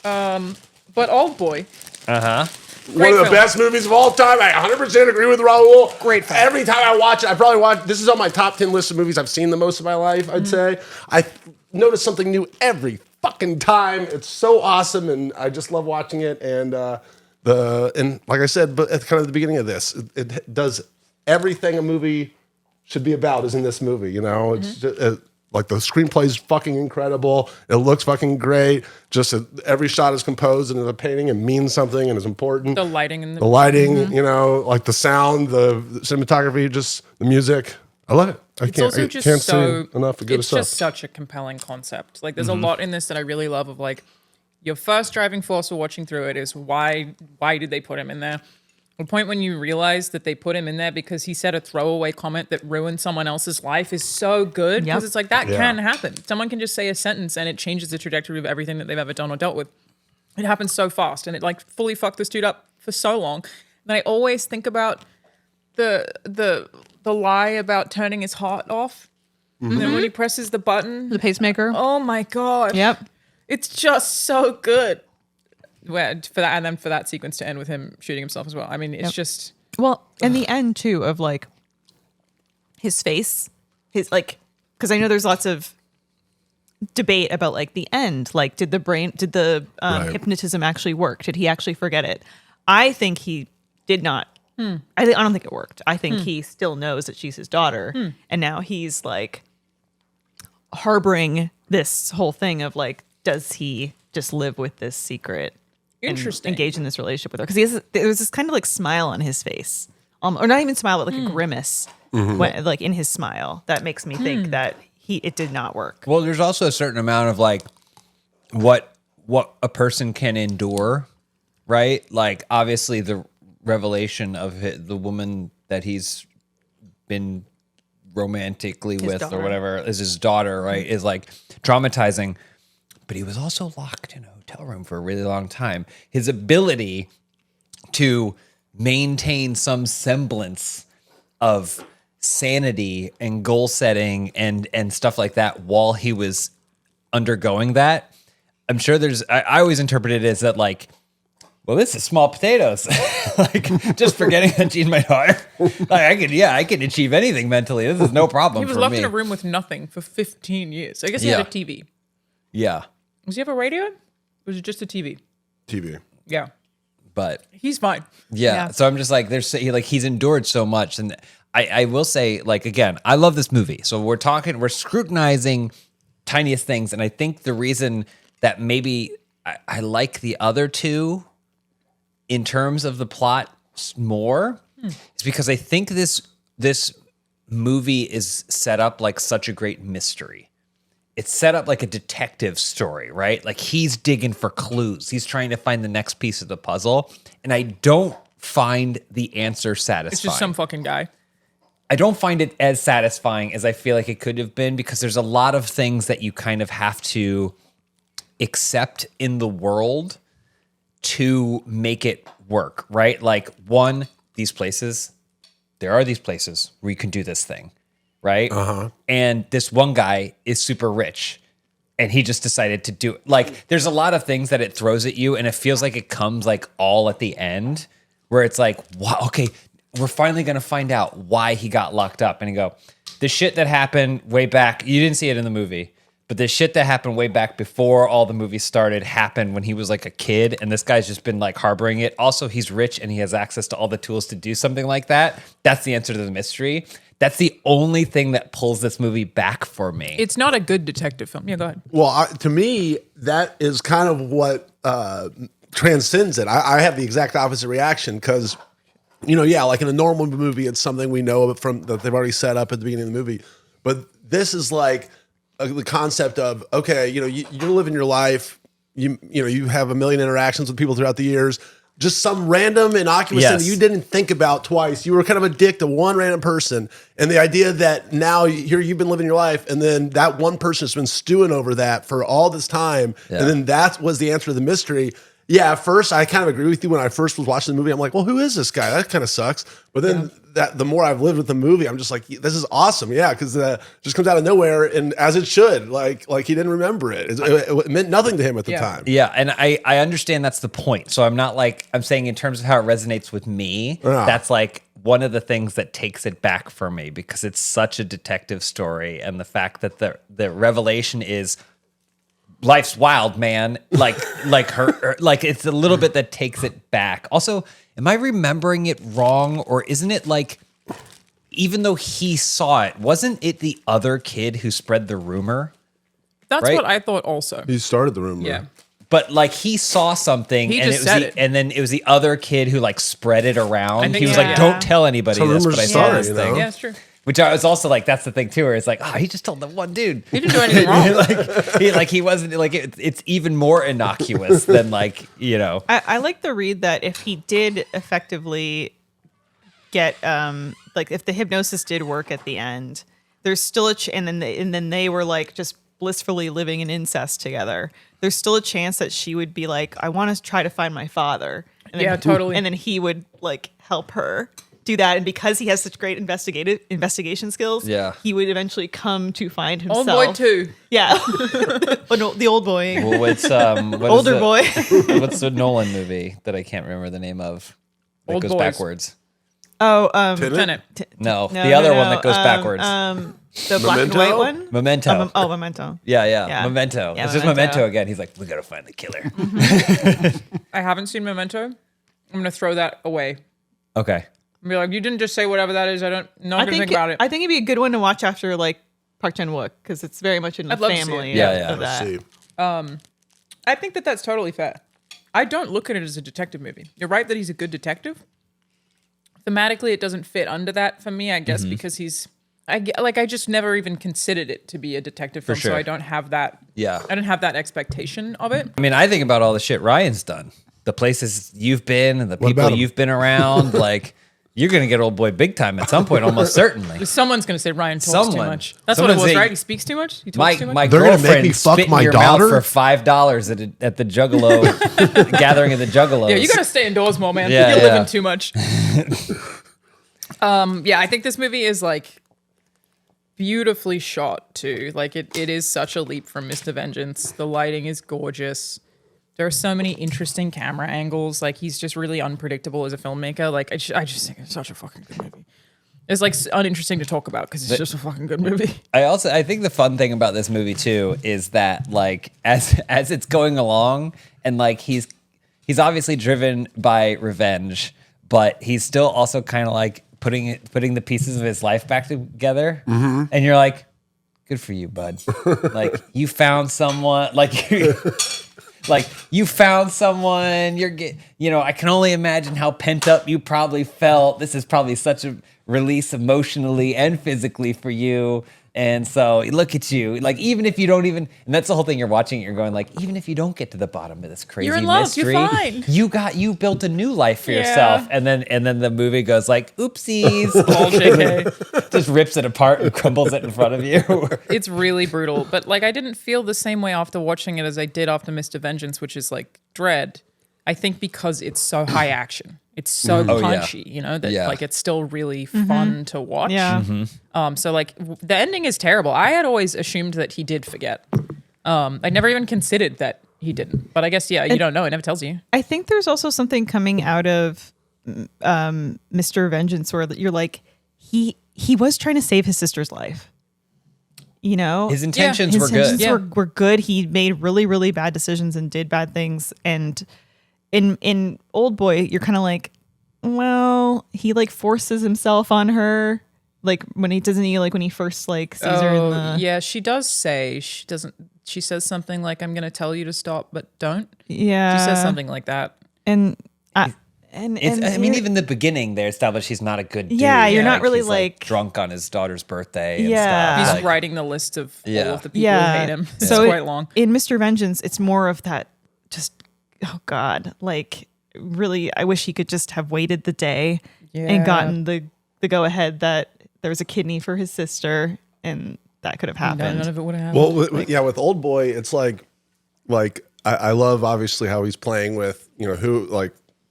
But Oldboy, Uh-huh. One of the film. best movies of all time. I 100% agree with Raul. Great film. Every time I watch it, I probably watch. This is on my top 10 list of movies I've seen the most of my life. I'd say I notice something new every fucking time. It's so awesome, and I just love watching it. And like I said, but at kind of the beginning of this, it does everything a movie should be about is in this movie. You know, it's just, like the screenplay is fucking incredible. It looks fucking great. Just every shot is composed and is a painting and means something and is important. the lighting and The lighting, you know, like the sound, the cinematography, just the music. I love it. I it's can't, also I just can't so say enough of good it's stuff. just such a compelling concept. Like there's a lot in this that I really love of like your first driving force for watching through it is why did they put him in there? The point when you realize that they put him in there because he said a throwaway comment that ruined someone else's life is so good because Yep. it's like that Yeah. can happen. Someone can just say a sentence and it changes the trajectory of everything that they've ever done or dealt with. It happens so fast and it like fully fucked this dude up for so long. And I always think about the lie about turning his heart off. And then when he presses the button, The pacemaker. oh my god. Yep. It's just so good. Well, for that, and then for that sequence to end with him shooting himself as well. I mean, it's just Well, and the end too of like his face, his like, because I know there's lots of debate about like the end. Like, did the Right. hypnotism actually work? Did he actually forget it? I think he did not. I don't think it worked. I think he still knows that she's his daughter, and now he's like harboring this whole thing of like, does he just live with this secret? And Interesting. engage in this relationship with her because there was this kind of like smile on his face, or not even smile, but like a grimace, when, like in his smile that makes me think that it did not work. Well, there's also a certain amount of like what a person can endure, right? Like obviously the revelation of the woman that he's been romantically with daughter. or whatever is his daughter, right? Is like traumatizing. But he was also locked in a hotel room for a really long time. His ability to maintain some semblance of sanity and goal setting and stuff like that while he was undergoing that. I'm sure I always interpret it as that like, well, this is small potatoes. Like just forgetting that she's my daughter. Like I can achieve anything mentally. This is no problem he was for locked me. in a room with nothing for 15 years. I guess he had a TV. Yeah. Does he have a radio? Or was it just a TV? TV. Yeah, But he's fine. yeah. So I'm just like, he's endured so much. And I will say, like, again, I love this movie. So we're scrutinizing tiniest things. And I think the reason that maybe I like the other two in terms of the plot more is because I think this movie is set up like such a great mystery. It's set up like a detective story, right? Like he's digging for clues. He's trying to find the next piece of the puzzle. And I don't find the answer satisfying. It's just some fucking guy. I don't find it as satisfying as I feel like it could have been because there's a lot of things that you kind of have to accept in the world to make it work, right? Like one, there are these places where you can do this thing, right? And this one guy is super rich and he just decided to do it. Like there's a lot of things that it throws at you and it feels like it comes like all at the end where it's like, wow, okay, we're finally going to find out why he got locked up. And you go, the shit that happened way back, you didn't see it in the movie, But the shit that happened way back before all the movies started happened when he was like a kid, and this guy's just been like harboring it. Also, he's rich and he has access to all the tools to do something like that. That's the answer to the mystery. That's the only thing that pulls this movie back for me. It's not a good detective film. Yeah, go ahead. Well, to me, that is kind of what transcends it. I have the exact opposite reaction because, like in a normal movie, it's something we know from that they've already set up at the beginning of the movie. But this is like the concept of, okay, you're living your life. You have a million interactions with people throughout the years. Just some random innocuous thing that you didn't think about twice. You were kind of a dick to one random person. And the idea that now here you've been living your life and then that one person has been stewing over that for all this time. Yeah. And then that was the answer to the mystery. Yeah, at first I kind of agree with you. When I first was watching the movie, I'm like, well, who is this guy? That kind of sucks. But then the more I've lived with the movie, I'm just like, this is awesome. Yeah, because it just comes out of nowhere, and as it should. Like he didn't remember it. It meant nothing to him at the time. Yeah, and I understand that's the point. So I'm not like, I'm saying in terms of how it resonates with me, that's like one of the things that takes it back for me because it's such a detective story, and the fact that the revelation is life's wild, man. Like her, like it's a little bit that takes it back. Also, am I remembering it wrong, or isn't it like, even though he saw it, wasn't it the other kid who spread the rumor? That's right? what I thought also. He started the rumor. Yeah. But like he saw something, He and just said it. and then it was the other kid who like spread it around. think- He was yeah. like, "Don't tell anybody So this," rumors but I saw start, this you thing. know? Yeah, it's true. Which I was also like, that's the thing too, where it's like, oh, he just told the one dude. He didn't do anything wrong. he wasn't like it's even more innocuous than like I like the read that if he did effectively get like if the hypnosis did work at the end, there's still and then they were like just blissfully living in incest together. There's still a chance that she would be like, I want to try to find my father. And Yeah, totally. And then he would like help her do that, and because he has such great investigation skills, he would eventually come to find himself. Oldboy 2. Yeah. But no, the old boy. Well, it's what Older is boy. What's the Nolan movie that I can't remember the name of? That Old goes Boys. backwards. Oh, Tenet. No, the other one that goes backwards. The black and Memento? white one. Memento. Memento. Yeah. Memento. Yeah, It's just Memento again. He's like, we gotta find the killer. I haven't seen Memento. I'm going to throw that away. Okay. Be like, you didn't just say whatever that is. Not going to think about it. I think it'd be a good one to watch after like Park Chan-wook because it's very much in the I'd love to see family. it. Yeah. Of that. See. I think that that's totally fair. I don't look at it as a detective movie. You're right that he's a good detective. Thematically, it doesn't fit under that for me, I guess, because I just never even considered it to be a detective film, sure. so I don't have that. Yeah. I don't have that expectation of it. I mean, I think about all the shit Ryan's done, the places you've been, and the people about him? you've been around. Like, you're gonna get old boy big time at some point, almost certainly. Someone's going to say Ryan talks too Someone. much. That's what it Someone's was, saying- right? He speaks too much? He talks too much? My They're gonna make girlfriend me fuck spit in my your daughter? mouth for $5 at the Juggalo gathering of the Juggalos. Yeah, you got to stay indoors more, man. Yeah, You're yeah. living too much. Yeah, I think this movie is like beautifully shot too. Like it is such a leap from Mr. Vengeance. The lighting is gorgeous. There are so many interesting camera angles. Like he's just really unpredictable as a filmmaker. Like I just think it's such a fucking good movie. It's like uninteresting to talk about because it's just a fucking good movie. I think the fun thing about this movie too is that like as it's going along and like he's obviously driven by revenge, but he's still also kind of like putting the pieces of his life back together, and you're like, good for you, bud. Like you found someone. You found someone. I can only imagine how pent up you probably felt. This is probably such a release emotionally and physically for you. And so look at you. Like, even if you don't even, and that's the whole thing, you're watching it, you're going like, even if you don't get to the bottom of this crazy You're in love, mystery, you're fine. you built a new life for Yeah. yourself. And then the movie goes like, oopsies. All JK. Just rips it apart and crumbles it in front of you. It's really brutal. But like I didn't feel the same way after watching it as I did after Mr. Vengeance, which is like Dread. I think because it's so high action. It's so punchy, that like it's still really fun to watch. Yeah. So like the ending is terrible. I had always assumed that he did forget. I never even considered that he didn't. But I guess you don't know. It never tells you. I think there's also something coming out of Mr. Vengeance where you're like, he was trying to save his sister's life. you know, His intentions his were intentions good. were good. He made really, really bad decisions and did bad things. And in Oldboy, you're kind of like, well, he like forces himself on her. Like when he doesn't, he like when he first like sees her in the yeah, she does say she doesn't. She says something like, "I'm going to tell you to stop, but don't." yeah. She says something like that. And I mean, even the beginning, they established he's not a good dude. Yeah, you're not really he's, like drunk on his daughter's birthday. And Yeah. stuff. He's Like, writing the list of all Yeah. of the people who hate him. It's So quite long. In Mr. Vengeance, it's more of that just, oh God, like really, I wish he could just have waited the day Yeah. and gotten the go ahead that there was a kidney for his sister and that could have happened. None of it would have happened. Well, with Oldboy, it's like I love obviously how he's playing with, you know,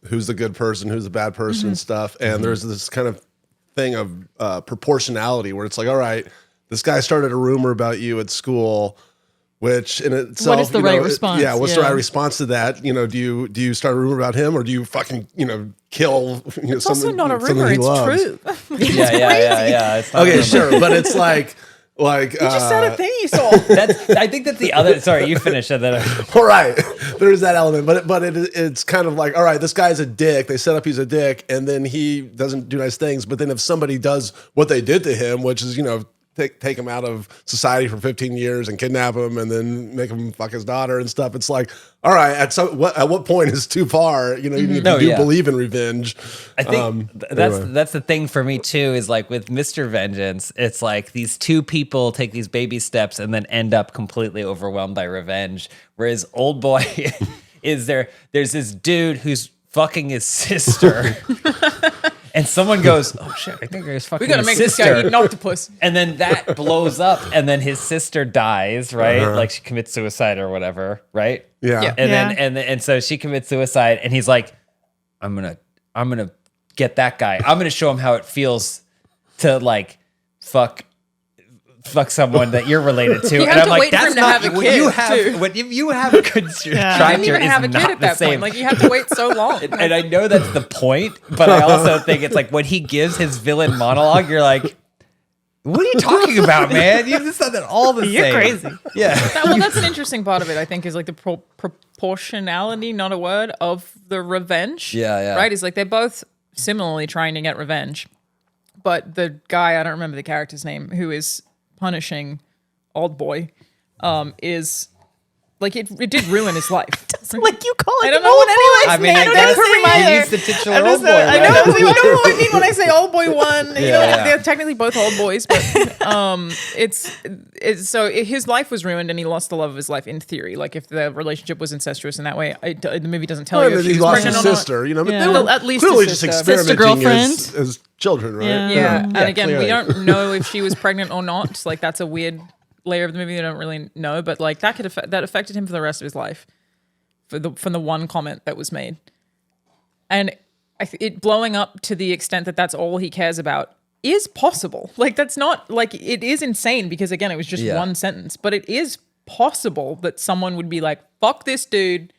who's the good person, who's the bad person and stuff. And there's this kind of thing of proportionality where it's like, all right, this guy started a rumor about you at school, which in itself, What is the right response? Yeah, what's the Yeah. right response to that? You know, do you start a rumor about him, or do you fucking, you know, kill? You know, It's also not a something rumor. he It's loves? true. yeah. It's not a Okay, rumor. sure, but it's like You just said a thing you saw. I think that's the other. Sorry, you finish it. Then all right, there's that element, but it's kind of like, all right, this guy's a dick. They set up he's a dick, and then he doesn't do nice things. But then if somebody does what they did to him, which is, you know, take him out of society for 15 years and kidnap him and then make him fuck his daughter and stuff, it's like, all right, at what point is too far? You know, you do believe in revenge. I think that's the thing for me too, is like with Mr. Vengeance, it's like these two people take these baby steps and then end up completely overwhelmed by revenge. Whereas Oldboy there's this dude who's fucking his sister. And someone goes, "Oh shit! I think there's fucking." We gotta his make this sister. guy eat an octopus. And then that blows up, and then his sister dies, right? Like she commits suicide or whatever, right? Yeah. Yeah. And then so she commits suicide, and he's like, I'm gonna get that guy. I'm gonna show him how it feels to like fuck someone that you're related to. You And have I'm to like, wait for that's him to not have a what kid, you have. too. What if you have a good You tractor didn't even is have a not kid at the that same. point. Like you have to wait so long. And I know that's the point, but I also think it's like when he gives his villain monologue, you're like, what are you talking about, man? You just said that all the You're same. crazy. Yeah. Well, that's an interesting part of it. I think is like the proportionality, not a word, of the revenge. Yeah. Right? Is like they're both similarly trying to get revenge, but the guy, I don't remember the character's name, who is punishing Oldboy, is like it did ruin his life. Like you call it. I don't know what anyone's I mean, I name. guess Don't he either. used the titular I'm old just- boy. I right? I know, you know what I mean when I say Old Boy 1. You know, Yeah. they're technically both old boys, but it's so his life was ruined and he lost the love of his life in theory. Like if the relationship was incestuous in that way, the movie doesn't tell you if she he was lost pregnant his or not. sister, you know, but Yeah. they were Well, at least clearly his just sister. experimenting Sister-girlfriend. as children, right? Yeah. Yeah, and again, clearly. we don't know if she was pregnant or not. Like that's a weird layer of the movie we don't really know, but like that that affected him for the rest of his life, from the one comment that was made, and it blowing up to the extent that that's all he cares about is possible. Like that's not like it is insane because again, it was just one sentence, but it is possible that someone would be like, "Fuck this dude,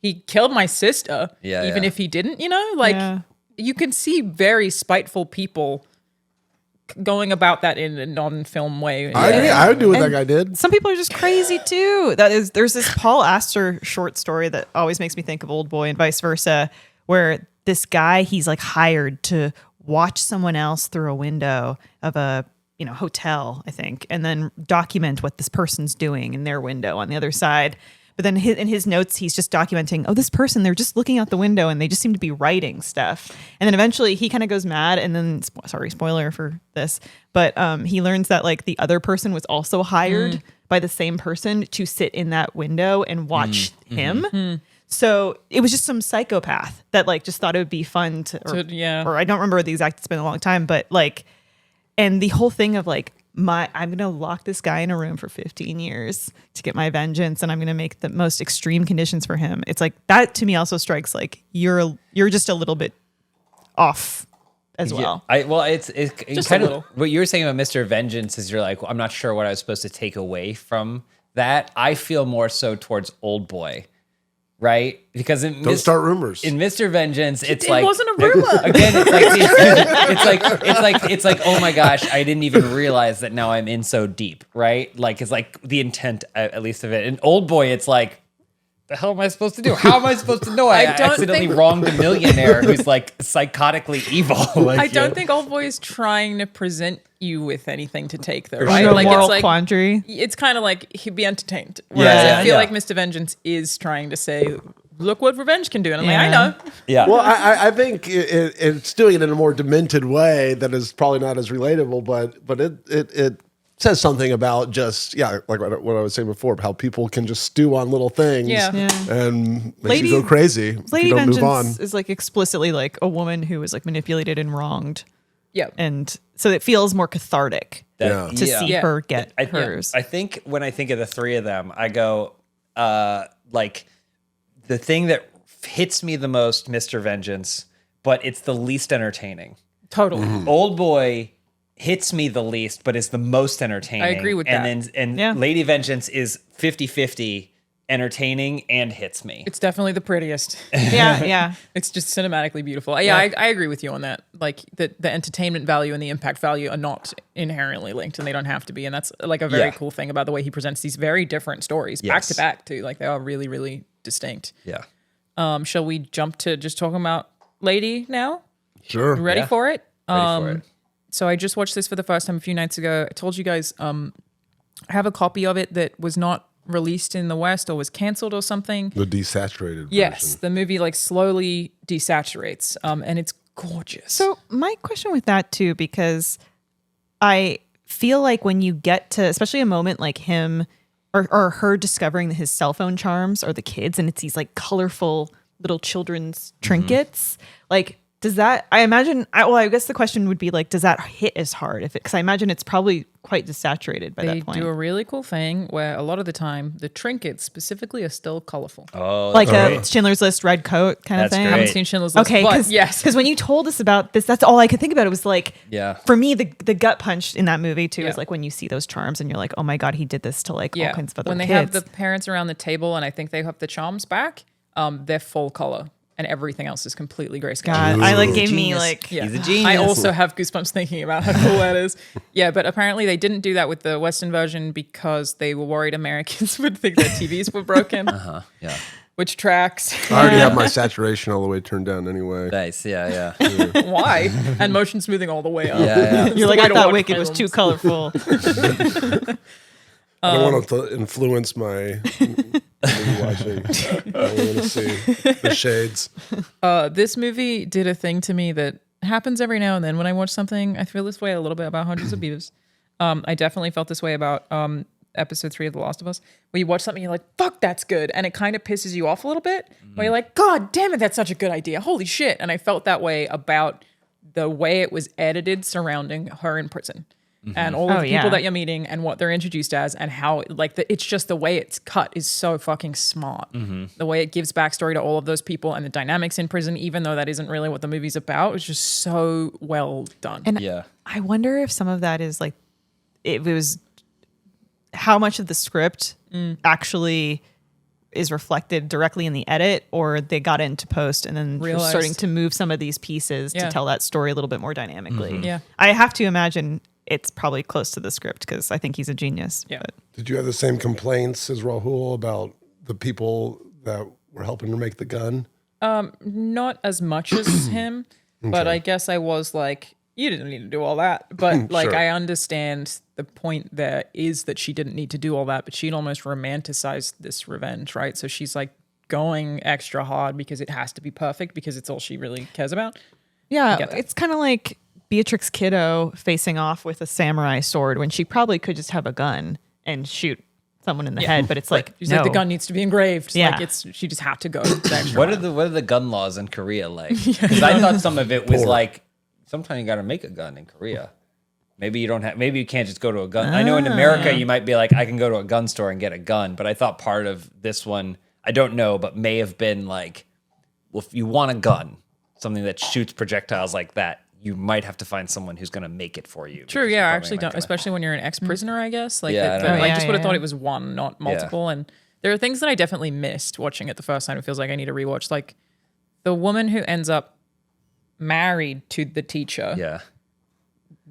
he killed my sister," even if he didn't. You know, like you can see very spiteful people going about that in a non-film way. I agree. I would do what that guy did. Some people are just crazy too. There's this Paul Auster short story that always makes me think of Oldboy and vice versa, where this guy, he's like hired to watch someone else through a window of a hotel, I think, and then document what this person's doing in their window on the other side. But then in his notes, he's just documenting, this person, they're just looking out the window and they just seem to be writing stuff. And then eventually he kind of goes mad and then, sorry, spoiler for this, but he learns that like the other person was also hired by the same person to sit in that window and watch him. So it was just some psychopath that like just thought it would be fun or I don't remember the exact, it's been a long time, but like, and the whole thing of like, I'm going to lock this guy in a room for 15 years to get my vengeance, and I'm going to make the most extreme conditions for him. It's like that to me also strikes like you're just a little bit off as well. It's Just kind a of little. what you were saying about Mr. Vengeance is you're like, I'm not sure what I was supposed to take away from that. I feel more so towards Oldboy right? Because Don't start rumors. In Mr. Vengeance, it's It like wasn't a rumor. again, it's like oh my gosh, I didn't even realize that now I'm in so deep, right? Like it's like the intent at least of it. In Oldboy, it's like the hell am I supposed to do? How am I supposed to know? I don't accidentally think- wronged a millionaire who's like psychotically evil. Like, I don't think Oldboy is trying to present you with anything to take, though, There's right? no Like moral it's like quandary. it's kind of like he'd be entertained. Whereas Yeah, I feel yeah. like Mr. Vengeance is trying to say, "Look what revenge can do," and I'm Yeah. like, I know. Yeah. Well, I think it's doing it in a more demented way that is probably not as relatable, but it says something about just like what I was saying before, how people can just stew on little things, Yeah. and make Lady- you go crazy if Lady you don't move Vengeance on. is like explicitly like a woman who was like manipulated and wronged, Yeah. and so it feels more cathartic Yeah. to see Yeah. her get I hers. think when I think of the three of them, I go, like, the thing that hits me the most, Mr. Vengeance, but it's the least entertaining. Totally. Oldboy hits me the least, but is the most entertaining. I agree with that. And Yeah. Lady Vengeance is 50-50 entertaining and hits me. It's definitely the prettiest. yeah. It's just cinematically beautiful. Yeah, I agree with you on that. Like the entertainment value and the impact value are not inherently linked, and they don't have to be. And that's like a very Yeah. cool thing about the way he presents these very different stories back to Yes. back too. Like they are really, really distinct. Yeah. Shall we jump to just talking about Lady now? Sure. Ready Yeah. for it? Ready for it. So I just watched this for the first time a few nights ago. I told you guys I have a copy of it that was not released in the West or was canceled or something. The desaturated Yes, version. the movie like slowly desaturates, and it's gorgeous. So my question with that too, because I feel like when you get to, especially a moment like him or her discovering his cell phone charms or the kids, and it's these like colorful little children's trinkets, like does that? I imagine. I guess the question would be like, does that hit as hard? Because I imagine it's probably quite desaturated by they that point. do a really cool thing where a lot of the time the trinkets specifically are still colorful. Oh, Like that's a great. Schindler's List red coat kind That's of thing. I great. haven't seen Schindler's List, Okay, but yes, because when you told us about this, that's all I could think about. It was like, Yeah. for me, the gut punch in that movie too Yeah. is like when you see those charms and you're like, oh my god, he did this to like all kinds of other when they kids. have the parents around the table and I think they have the charms back, they're full color and everything else is completely grayscale. God, I like Ooh. gave me Genius. like Yeah. He's a genius. I also have goosebumps thinking about how cool that is. Yeah, but apparently they didn't do that with the Western version because they were worried Americans would think their TVs were broken, Yeah. which tracks. I already have my saturation all the way turned down anyway. Nice. Yeah. Yeah. Why? And motion smoothing all the way up. Yeah. you're like, the way I to thought watch Wicked was too films. colorful. I don't want to influence my movie watching. I want to see the shades. This movie did a thing to me that happens every now and then when I watch something. I feel this way a little bit about Hundreds of Beavers. I definitely felt this way about episode 3 of The Last of Us, where you watch something, you're like, fuck, that's good. And it kind of pisses you off a little bit, where you're like, God damn it, that's such a good idea. Holy shit. And I felt that way about the way it was edited surrounding her in prison. And all of Oh, the people yeah. that you're meeting and what they're introduced as and how like it's just the way it's cut is so fucking smart. The way it gives backstory to all of those people and the dynamics in prison, even though that isn't really what the movie's about, is just so well done. And Yeah. I wonder if some of that is like, it was how much of the script actually is reflected directly in the edit, or they got into post and then were Realized. starting to move some of these pieces Yeah. to tell that story a little bit more dynamically. Yeah. I have to imagine it's probably close to the script because I think he's a genius. Yeah. But Did you have the same complaints as Rahul about the people that were helping her make the gun? Not as much as him, but I guess I was like, you didn't need to do all that. But like, Sure. I understand the point there is that she didn't need to do all that, but she'd almost romanticized this revenge, right? So she's like going extra hard because it has to be perfect because it's all she really cares about. yeah, get that. it's kind of like Beatrix Kiddo facing off with a samurai sword when she probably could just have a gun and shoot someone in the head. But it's like, She's no. like, the gun needs to be engraved. Yeah. Like she just had to go. the extra What mile. are the gun laws in Korea like? Because I thought some of it was like sometimes you got to make a gun in Korea. Maybe you don't have. Maybe you can't just go to a gun. I know in America you might be like, I can go to a gun store and get a gun. But I thought part of this one, I don't know, but may have been like, well, if you want a gun, something that shoots projectiles like that, you might have to find someone who's going to make it for you. True, yeah, I actually don't, especially when you're an ex-prisoner, I guess. Like, Yeah, I that, don't know. I Yeah, just would have yeah. thought it was one, not multiple. And There are things that I definitely missed watching it the first time. It feels like I need to rewatch. Like the woman who ends up married to the teacher. Yeah.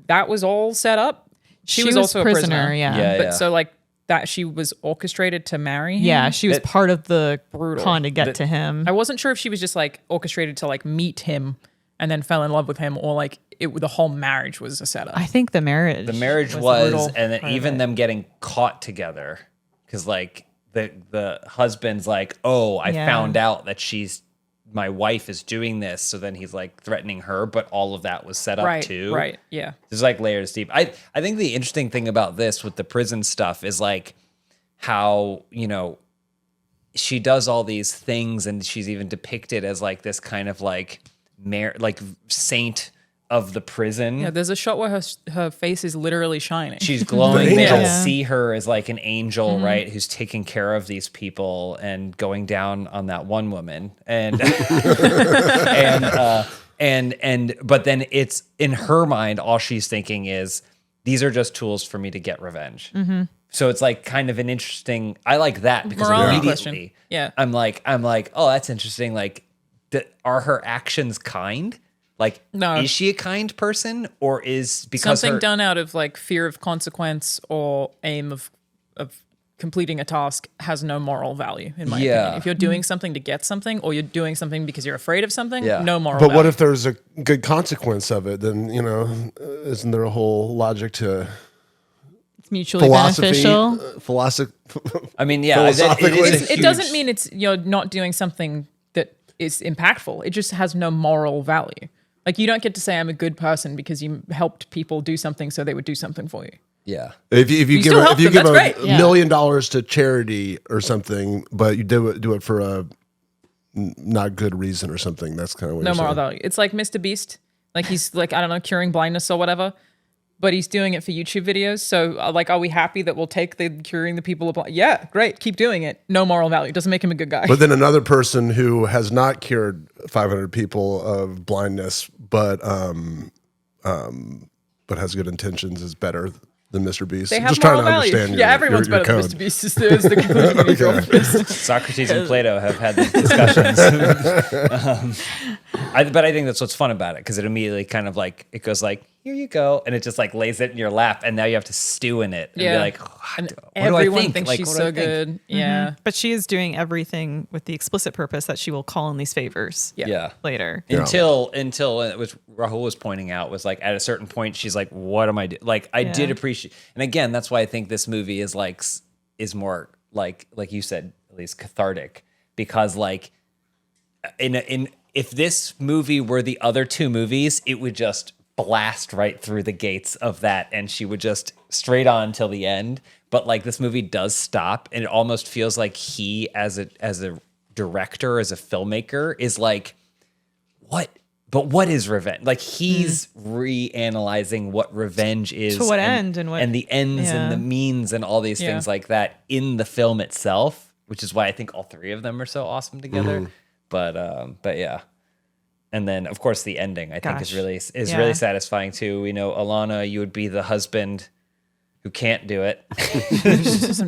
That was all set up. She was also a prisoner. Yeah. But so like that she was orchestrated to marry him. Yeah, she was part of the Brutal. con to get to him. I wasn't sure if she was just like orchestrated to like meet him and then fell in love with him, or like the whole marriage was a setup. I think the marriage. The marriage was was, brutal and then part of even it. them getting caught together, because like the husband's like, oh, I Yeah. found out that my wife is doing this, so then he's like threatening her, but all of that was set up too. Right. Yeah. There's like layers deep. I think the interesting thing about this with the prison stuff is like how, you know, she does all these things, and she's even depicted as like this kind of like saint of the prison. Yeah. There's a shot where her face is literally shining. She's glowing. The They angel. don't see her as like an angel, right? Who's taking care of these people and going down on that one woman. And but then it's in her mind, all she's thinking is, these are just tools for me to get revenge. So it's like kind of an interesting. I like that because Morality immediately, question. Yeah. I'm like, oh, that's interesting. Like, are her actions kind? Like, No. is she a kind person, or is because Something her, done out of like fear of consequence or aim of completing a task has no moral value in my Yeah. opinion. If you're doing something to get something, or you're doing something because you're afraid of something, Yeah. no moral But value. what if there's a good consequence of it? Then, you know, isn't there a whole logic to It's mutually philosophy? beneficial. I mean, yeah, Philosophically. it doesn't mean you're not doing something that is impactful. It just has no moral value. Like you don't get to say I'm a good person because you helped people do something so they would do something for you. Yeah. If you give still help them, $1 that's great. Yeah. million to charity or something, but you do it for a not good reason or something, that's kind of what No you're moral saying. value. It's like Mr. Beast. Like he's like, I don't know, curing blindness or whatever. But he's doing it for YouTube videos. So like, are we happy that we'll take the curing the people of blind? Yeah, great. Keep doing it. No moral value. Doesn't make him a good guy. But then another person who has not cured 500 people of blindness, but has good intentions is better than Mr. Beast. They have Just trying moral to value. understand Yeah, your, everyone's your better than code. Mr. Beast. Is the conclusion you draw from this. Socrates and Plato have had these discussions. But I think that's what's fun about it, because it immediately kind of like, it goes like, here you go. And it just like lays it in your lap, and now you have to stew in it and be like, And what do I everyone think? thinks Like, she's what do I so think? good. Yeah. But she is doing everything with the explicit purpose that she will call in these favors Yeah. later. Until it was Rahul was pointing out, was like at a certain point she's like, what am I doing? Like I did appreciate, and again, that's why I think this movie is more like you said, at least cathartic, because like in if this movie were the other two movies, it would just blast right through the gates of that, and she would just straight on till the end. But like this movie does stop, and it almost feels like he as a director, as a filmmaker, is like, what? But what is revenge? Like he's reanalyzing what revenge is, To what end and what- and the ends Yeah. and the means and all these Yeah. things like that in the film itself, which is why I think all three of them are so awesome together. But yeah. And then of course the ending I think is Gosh. really Yeah. really satisfying too. We know Alana, you would be the husband who can't do it.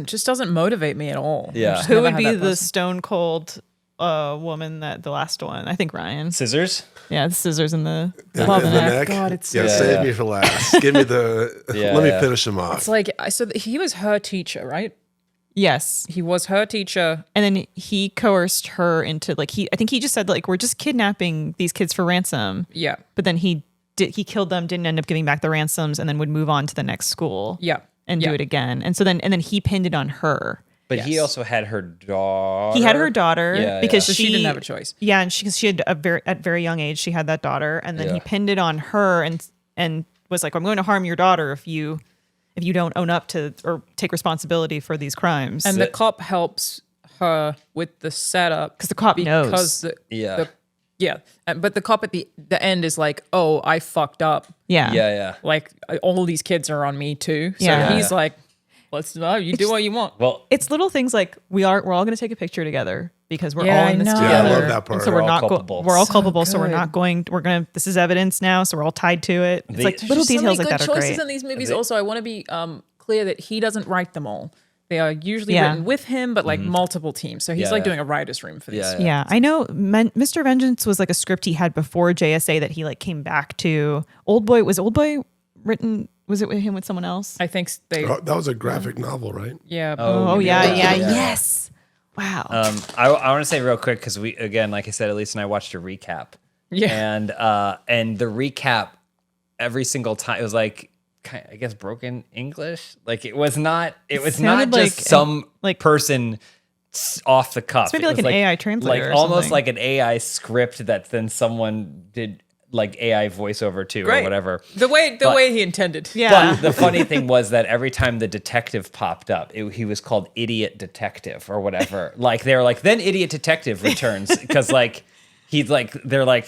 just doesn't motivate me at all. Yeah. Just Who never would had be that the person. stone cold woman that the last one? I think Ryan. Scissors? Yeah, the scissors in the In love the neck. neck. God, it's- yeah, Yeah, save yeah. me for last. Give me the. Yeah, let me yeah. finish him off. It's like he was her teacher, right? Yes. He was her teacher. And then he coerced her into I think he just said like, we're just kidnapping these kids for ransom. Yeah. But then he killed them, didn't end up giving back the ransoms, and then would move on to the next school. Yeah. And Yeah. do it again. And so then he pinned it on her. But he Yes. also had her daughter. He had her daughter Yeah, because yeah. So she didn't have a choice. Yeah, and she had at very young age she had that daughter, and then Yeah. he pinned it on her and was like, I'm going to harm your daughter if you don't own up to or take responsibility for these crimes. And the cop helps her with the setup 'Cause the cop knows. Because Yeah. but the cop at the end is like, "Oh, I fucked up. yeah. Yeah. Like all of these kids are on me too." So Yeah. he's like, you do what you want." Well, It's little things like we're all going to take a picture together because we're Yeah, all I in this know. together. Yeah, I love that part. And so We're we're all not culpable. we're all So culpable, so we're good. not going. This is evidence now, so we're all tied to it. It's like There's little There's so details many like good that are choices great. in these movies. Also, I want to be clear that he doesn't write them all. They are usually Yeah. written with him, but like multiple teams. So he's Yeah, like yeah. doing a writer's room for this. Yeah, I know Mr. Vengeance was like a script he had before JSA that he like came back to. Oldboy, was Oldboy written, was it with him with someone else? I think they, Oh, that was a graphic novel, right? yeah. Oh, yeah, yes. Wow. I want to say real quick because we, again, like I said, Elyse and I watched a recap. Yeah. And the recap every single time it was like, I guess, broken English. Like it was not just sounded some like person off the cuff. It's maybe It like was an AI translator like or almost something. like an AI script that then someone did like AI voiceover to or Great. whatever. The way he intended. yeah. But the funny thing was that every time the detective popped up, he was called Idiot Detective or whatever. Like they were like, then Idiot Detective returns because like he's like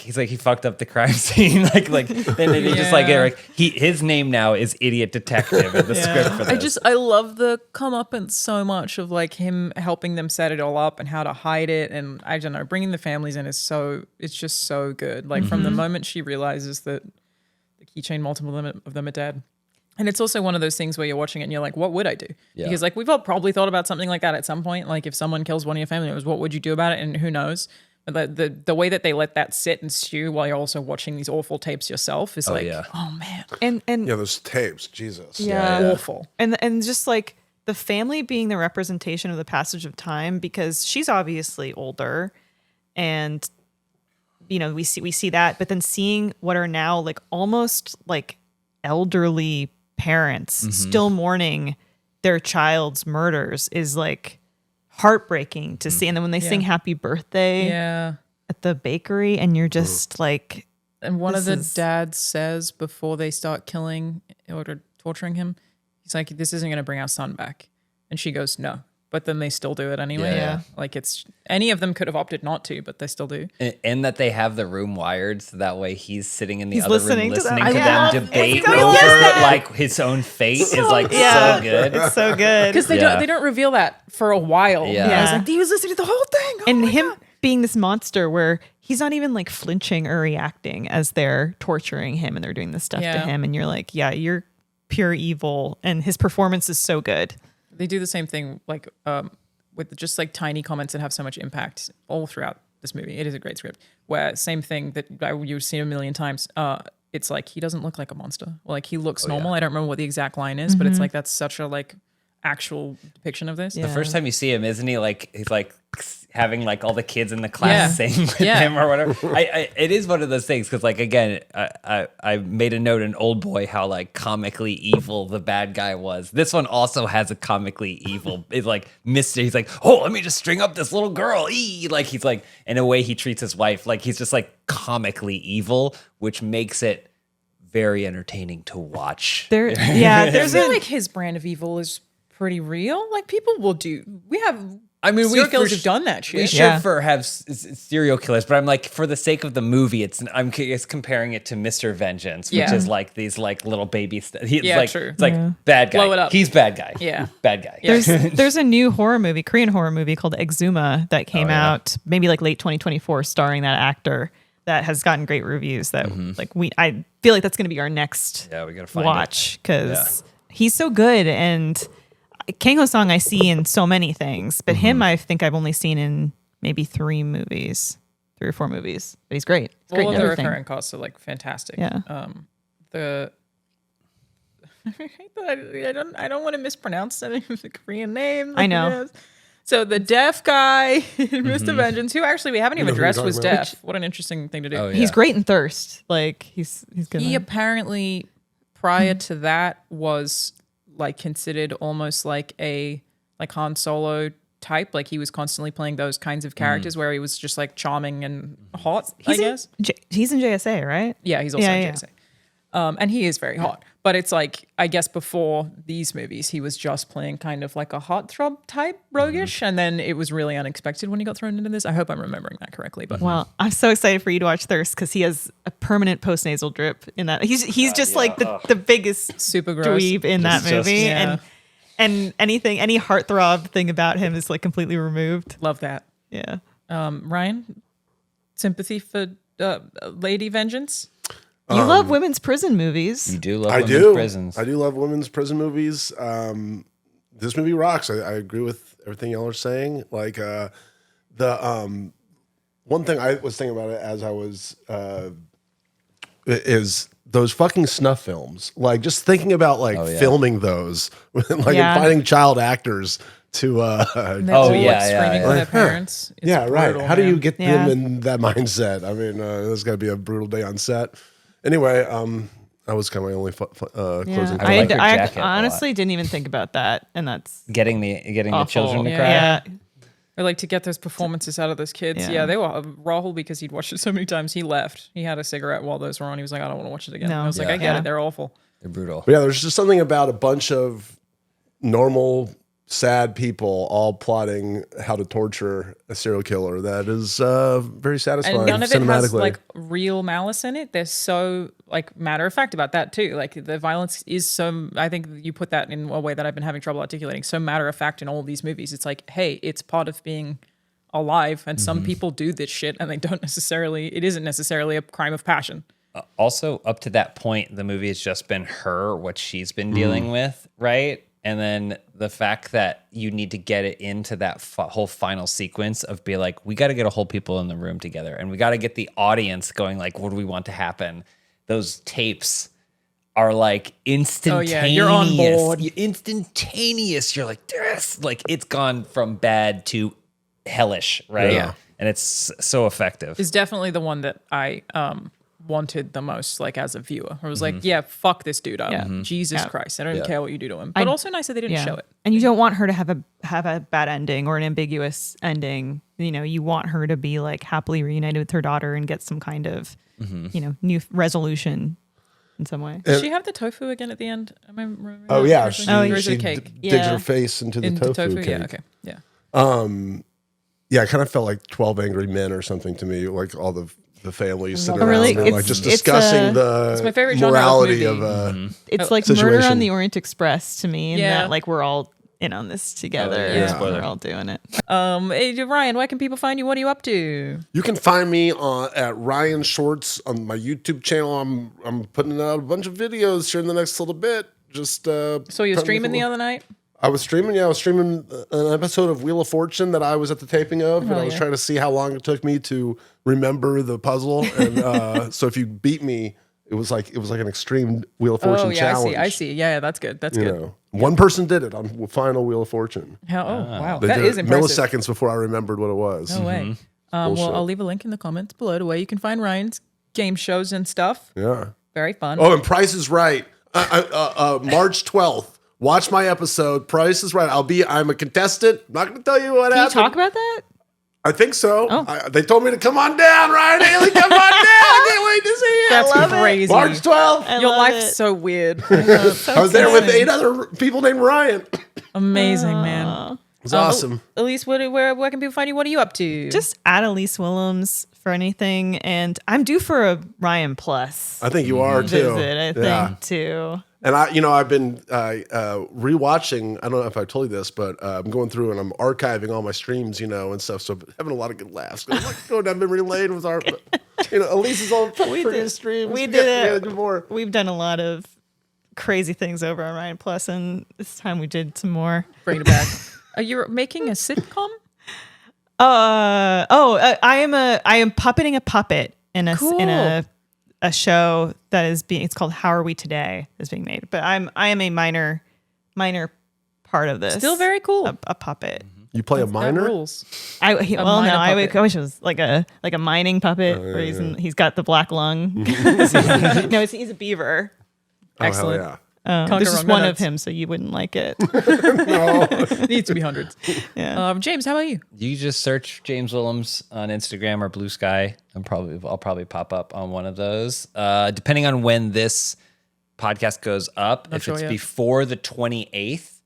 he fucked up the crime scene. like then they just like Yeah. his name now is Idiot Detective in the script for this. I love the comeuppance so much of like him helping them set it all up and how to hide it, and I don't know, bringing the families in it's just so good. Like from the moment she realizes that the keychain, multiple of them are dead. And it's also one of those things where you're watching it and you're like, what would I do? Yeah. Because like we've all probably thought about something like that at some point. Like if someone kills one of your family members, what would you do about it? And who knows? But the way that they let that sit and stew while you're also watching these awful tapes yourself is oh man, And Yeah, those tapes, Jesus. yeah. awful. And just like the family being the representation of the passage of time, because she's obviously older, and you know we see that, but then seeing what are now like almost like elderly parents still mourning their child's murders is like heartbreaking to see. And then when they sing happy birthday Yeah. at the bakery, and you're just like, And one of This the is- dads says before they start killing or torturing him, he's like, this isn't going to bring our son back. And she goes, no. But then they still do it anyway. Yeah. Like it's, any of them could have opted not to, but they still do. And that they have the room wired so that way he's sitting in the He's other room listening to them. listening to I them love debate it. So over good. like his own fate is like yeah, so good. it's so good. Because they don't reveal that for a while. Yeah. I was Yeah. like, he was listening to the whole thing. Oh And my him God. being this monster where he's not even like flinching or reacting as they're torturing him and they're doing this stuff to Yeah. him, and you're like, yeah, you're pure evil. And his performance is so good. They do the same thing, like with just like tiny comments that have so much impact all throughout this movie. It is a great script. Where same thing that you've seen a million times. It's like he doesn't look like a monster. Like he looks normal. I don't remember what the exact line is, but it's like that's such a like actual depiction of this. Yeah. The first time you see him, isn't he like he's like having like all the kids in the class Yeah. sing with Yeah. him or whatever? It is one of those things because like again, I made a note in Oldboy how like comically evil the bad guy was. This one also has a comically evil. It's like Mister. He's like, oh, let me just string up this little girl. Like he's like in a way he treats his wife like he's just like comically evil, which makes it very entertaining to watch. There's I feel a like his brand of evil is pretty real. Like people will do. We have. I mean, serial killers have done that We shit. should Yeah. have serial killers, but I'm like, for the sake of the movie, I'm comparing it to Mr. Vengeance, which Yeah. is like these like little baby stuff. He's Yeah, like, true. It's like bad guy. Blow it up. He's bad guy. Yeah. Bad guy. there's a new horror movie, Korean horror movie called Exuma that came out maybe like late 2024, starring that actor that has gotten great reviews. That like I feel like that's going to be our next Yeah, we gotta find watch because he's so good. And Kang Ho Song I see in so many things, but him I think I've only seen in maybe 3 or 4 movies. But he's great. He's great All in of the everything. recurring costs are like fantastic. Yeah. The I don't want to mispronounce any of the Korean names. I know. So the deaf guy in Mr. Vengeance, who actually we haven't even know who you're addressed, was talking about. deaf. What an interesting thing to do. Oh, yeah. He's great in Thirst. Like he's good. He in- apparently prior to that was like considered almost like a like Han Solo type. Like he was constantly playing those kinds of characters where he was just like charming and hot, I guess. He's in JSA, right? Yeah, he's also Yeah, in yeah. JSA. And he is very hot. But it's like, I guess before these movies, he was just playing kind of like a heartthrob type roguish. And then it was really unexpected when he got thrown into this. I hope I'm remembering that correctly. But Well, I'm so excited for you to watch Thirst because he has a permanent postnasal drip in that. He's just like the biggest super gross. dweeb in that movie, yeah. and any heartthrob thing about him is like completely removed. Love that. Yeah, Ryan, sympathy for Lady Vengeance? you love women's prison movies. You do love I women's do. prisons. I do love women's prison movies. this movie rocks. I agree with everything y'all are saying. Like the one thing I was thinking about it as I was is those fucking snuff films. Like just thinking about filming those, and finding child actors to Screaming on their parents. It's right. brutal, How do man. you get them in that mindset? I mean, this got to be a brutal day on set. Anyway, that was kind of my only closing. I like her I jacket a lot. honestly didn't even think about that, and that's Getting the awful. children to cry. Yeah. Or like to get those performances out of those kids. Yeah. Yeah, they were Rahul, because he'd watched it so many times. He left. He had a cigarette while those were on. He was like, I don't want to watch it again. No. I was like, Yeah. I get Yeah. it. They're awful. They're brutal. But yeah, there's just something about a bunch of normal, sad people all plotting how to torture a serial killer that is very satisfying. And none of it has cinematically. like real malice in it. They're so like matter of fact about that too. Like the violence is so, I think you put that in a way that I've been having trouble articulating. So matter of fact in all of these movies. It's like, hey, it's part of being alive, and some people do this shit and it isn't necessarily a crime of passion. Also, up to that point, the movie has just been her, what she's been dealing with, right? And then the fact that you need to get it into that whole final sequence of be like, we got to get a whole people in the room together, and we got to get the audience going like, what do we want to happen? Those tapes are like instantaneous. Oh, yeah, you're on board. Instantaneous. You're like, this, like it's gone from bad to hellish, right? Yeah. And it's so effective. Is definitely the one that I wanted the most, like as a viewer. I was like, yeah, fuck this dude up. Yeah. Jesus Yeah. Christ. I don't care what you do to him. But also nice that they didn't show it. And you don't want her to have a bad ending or an ambiguous ending. You know, you want her to be like happily reunited with her daughter and get some kind of, new resolution in some way. Does she have the tofu again at the end? Am I remembering Oh that yeah, correctly? Or is she it a cake? digs Yeah. her face into the Into tofu cake. Yeah, okay. Yeah. Yeah, it kind of felt like 12 Angry Men or something to me, like all the families sitting Oh, around really? and like just discussing it's my favorite genre of morality movie. of It's like situation. Murder on the Orient Express to me, and Yeah. that like we're all in on this together. yeah. and Spoiler. We're all doing it. Hey, Ryan, where can people find you? What are you up to? You can find me at Ryan Shorts on my YouTube channel. I'm putting out a bunch of videos here in the next little bit. Just So you're streaming the other night? I was streaming an episode of Wheel of Fortune that I was at the taping of, and I was trying to see how long it took me to remember the puzzle. And so if you beat me, it was like an extreme Wheel of Fortune challenge. I see. Yeah, that's good. That's You good. know, one person did it on final Wheel of Fortune. Wow. They That did is it impressive. milliseconds before I remembered what it was. No way. Well, Bullshit. I'll leave a link in the comments below to where you can find Ryan's game shows and stuff. Yeah. Very fun. Oh, and Price is Right. March 12th. Watch my episode. Price is Right. I'm a contestant. I'm not going to tell you what Can you happened. talk about that? I think so. Oh. They told me to come on down, Ryan Haley. Come on down. I can't wait to see it. That's love it. crazy. March 12th. Your love life's it. so weird. I was there with 8 other people named Ryan. It Amazing, man. was awesome. Elise, where can people find you? What are you up to? Just add Elyse Willems for anything, and I'm due for a Ryan Plus I think you are too. visit. I think too. And I've been rewatching. I don't know if I told you this, but I'm going through and I'm archiving all my streams, and stuff. So I'm having a lot of good laughs. I'm like going down memory lane with our, Elise's all prettiest streams. We Yeah, did it. do more. We've done a lot of crazy things over on Ryan Plus, and this time we did some more. bring it back. Are you making a sitcom? I am puppeting a puppet in Cool. a show that is it's called How Are We Today is being made, but I am a minor part of this. Still very cool. a puppet. You play a That minor? rules. I minor puppet. wish it was like a mining puppet where he's got the black lung. No, he's a beaver. Oh, hell Excellent. yeah. Can't go This is wrong. No one of notes. him, so you wouldn't like it. Needs to be hundreds. Yeah. James, how about you? You just search James Willems on Instagram or Blue Sky. I'll probably pop up on one of those. Depending on when this podcast goes up, if sure it's yet. before the 28th,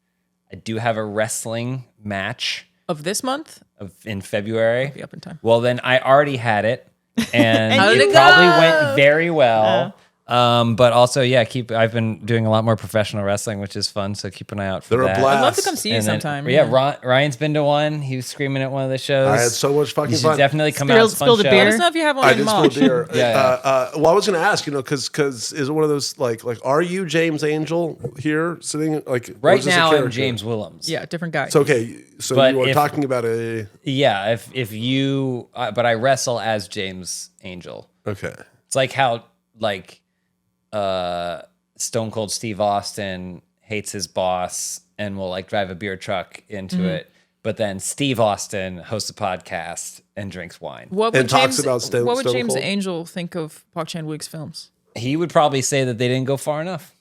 I do have a wrestling match Of this month? in February. Be up in time. Well, then I already had it, and How did it it probably go? went very well. But also, I've been doing a lot more professional wrestling, which is fun. So keep an eye out for They're a that. blast. I'd love to come see you And then- sometime. Ryan's been to one. He was screaming at one of the shows. I had so much fucking You should fun. definitely come out. It's a fun Spilled a show. beer? Let us know if you have one I in did spill March. beer. Yeah. Well, I was going to ask, because is it one of those like are you James Angel here sitting like or Right is this a now, I'm character? James Willems. Yeah, different guy. It's okay. So But you are if- talking about a Yeah, if you, but I wrestle as James Angel. okay. It's like how Stone Cold Steve Austin hates his boss and will like drive a beer truck into it, but then Steve Austin hosts a podcast and drinks wine. What And would talks James, about Stone what would James Cold? Angel think of Park Chan-wook's films? He would probably say that they didn't go far enough.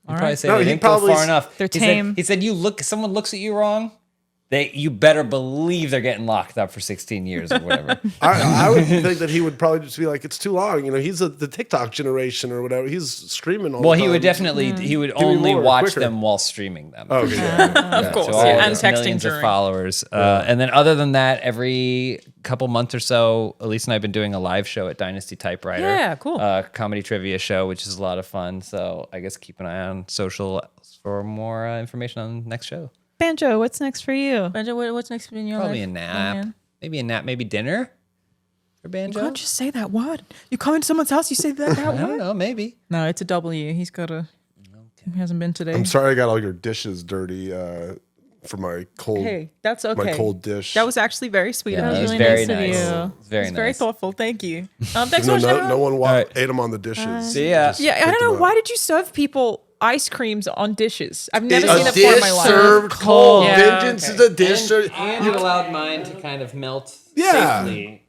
He'd probably right. say No, they he'd didn't go probably far s- enough. They're He tame. said someone looks at you wrong, you better believe they're getting locked up for 16 years or whatever. I would think that he would probably just be like, it's too long. He's the TikTok generation or whatever. He's streaming all Well, the time. he would definitely, he would me only more, watch quicker. them while streaming them. Oh, okay. Yeah. Of course, To all and his texting millions of during. followers. And then other than that, every couple months or so, Elyse and I have been doing a live show at Dynasty Typewriter. Yeah, cool. Comedy trivia show, which is a lot of fun. So I guess keep an eye on social for more information on the next show. Banjo, what's next for you? Banjo, what's next in your Probably life? a nap. Maybe a nap. Maybe dinner for Banjo. You can't just say that word. You come into someone's house, you say that I don't word. know. Maybe. No, it's a W. He's got a. He hasn't been today. I'm sorry I got all your dishes dirty for my cold Hey, that's okay. my cold dish. That was actually very sweet. Yeah, of that you. was really very nice of nice. you. It was very It's very nice. thoughtful. Thank you. Thanks no, so much. no one All right. ate them on the dishes. See ya. Yeah, I don't Picked know. them Why up. did you serve people ice creams on dishes? I've never A seen that before in dish my life. served cold. Yeah, Vengeance okay. is a dish served. And you allowed mine to kind of melt Yeah. safely.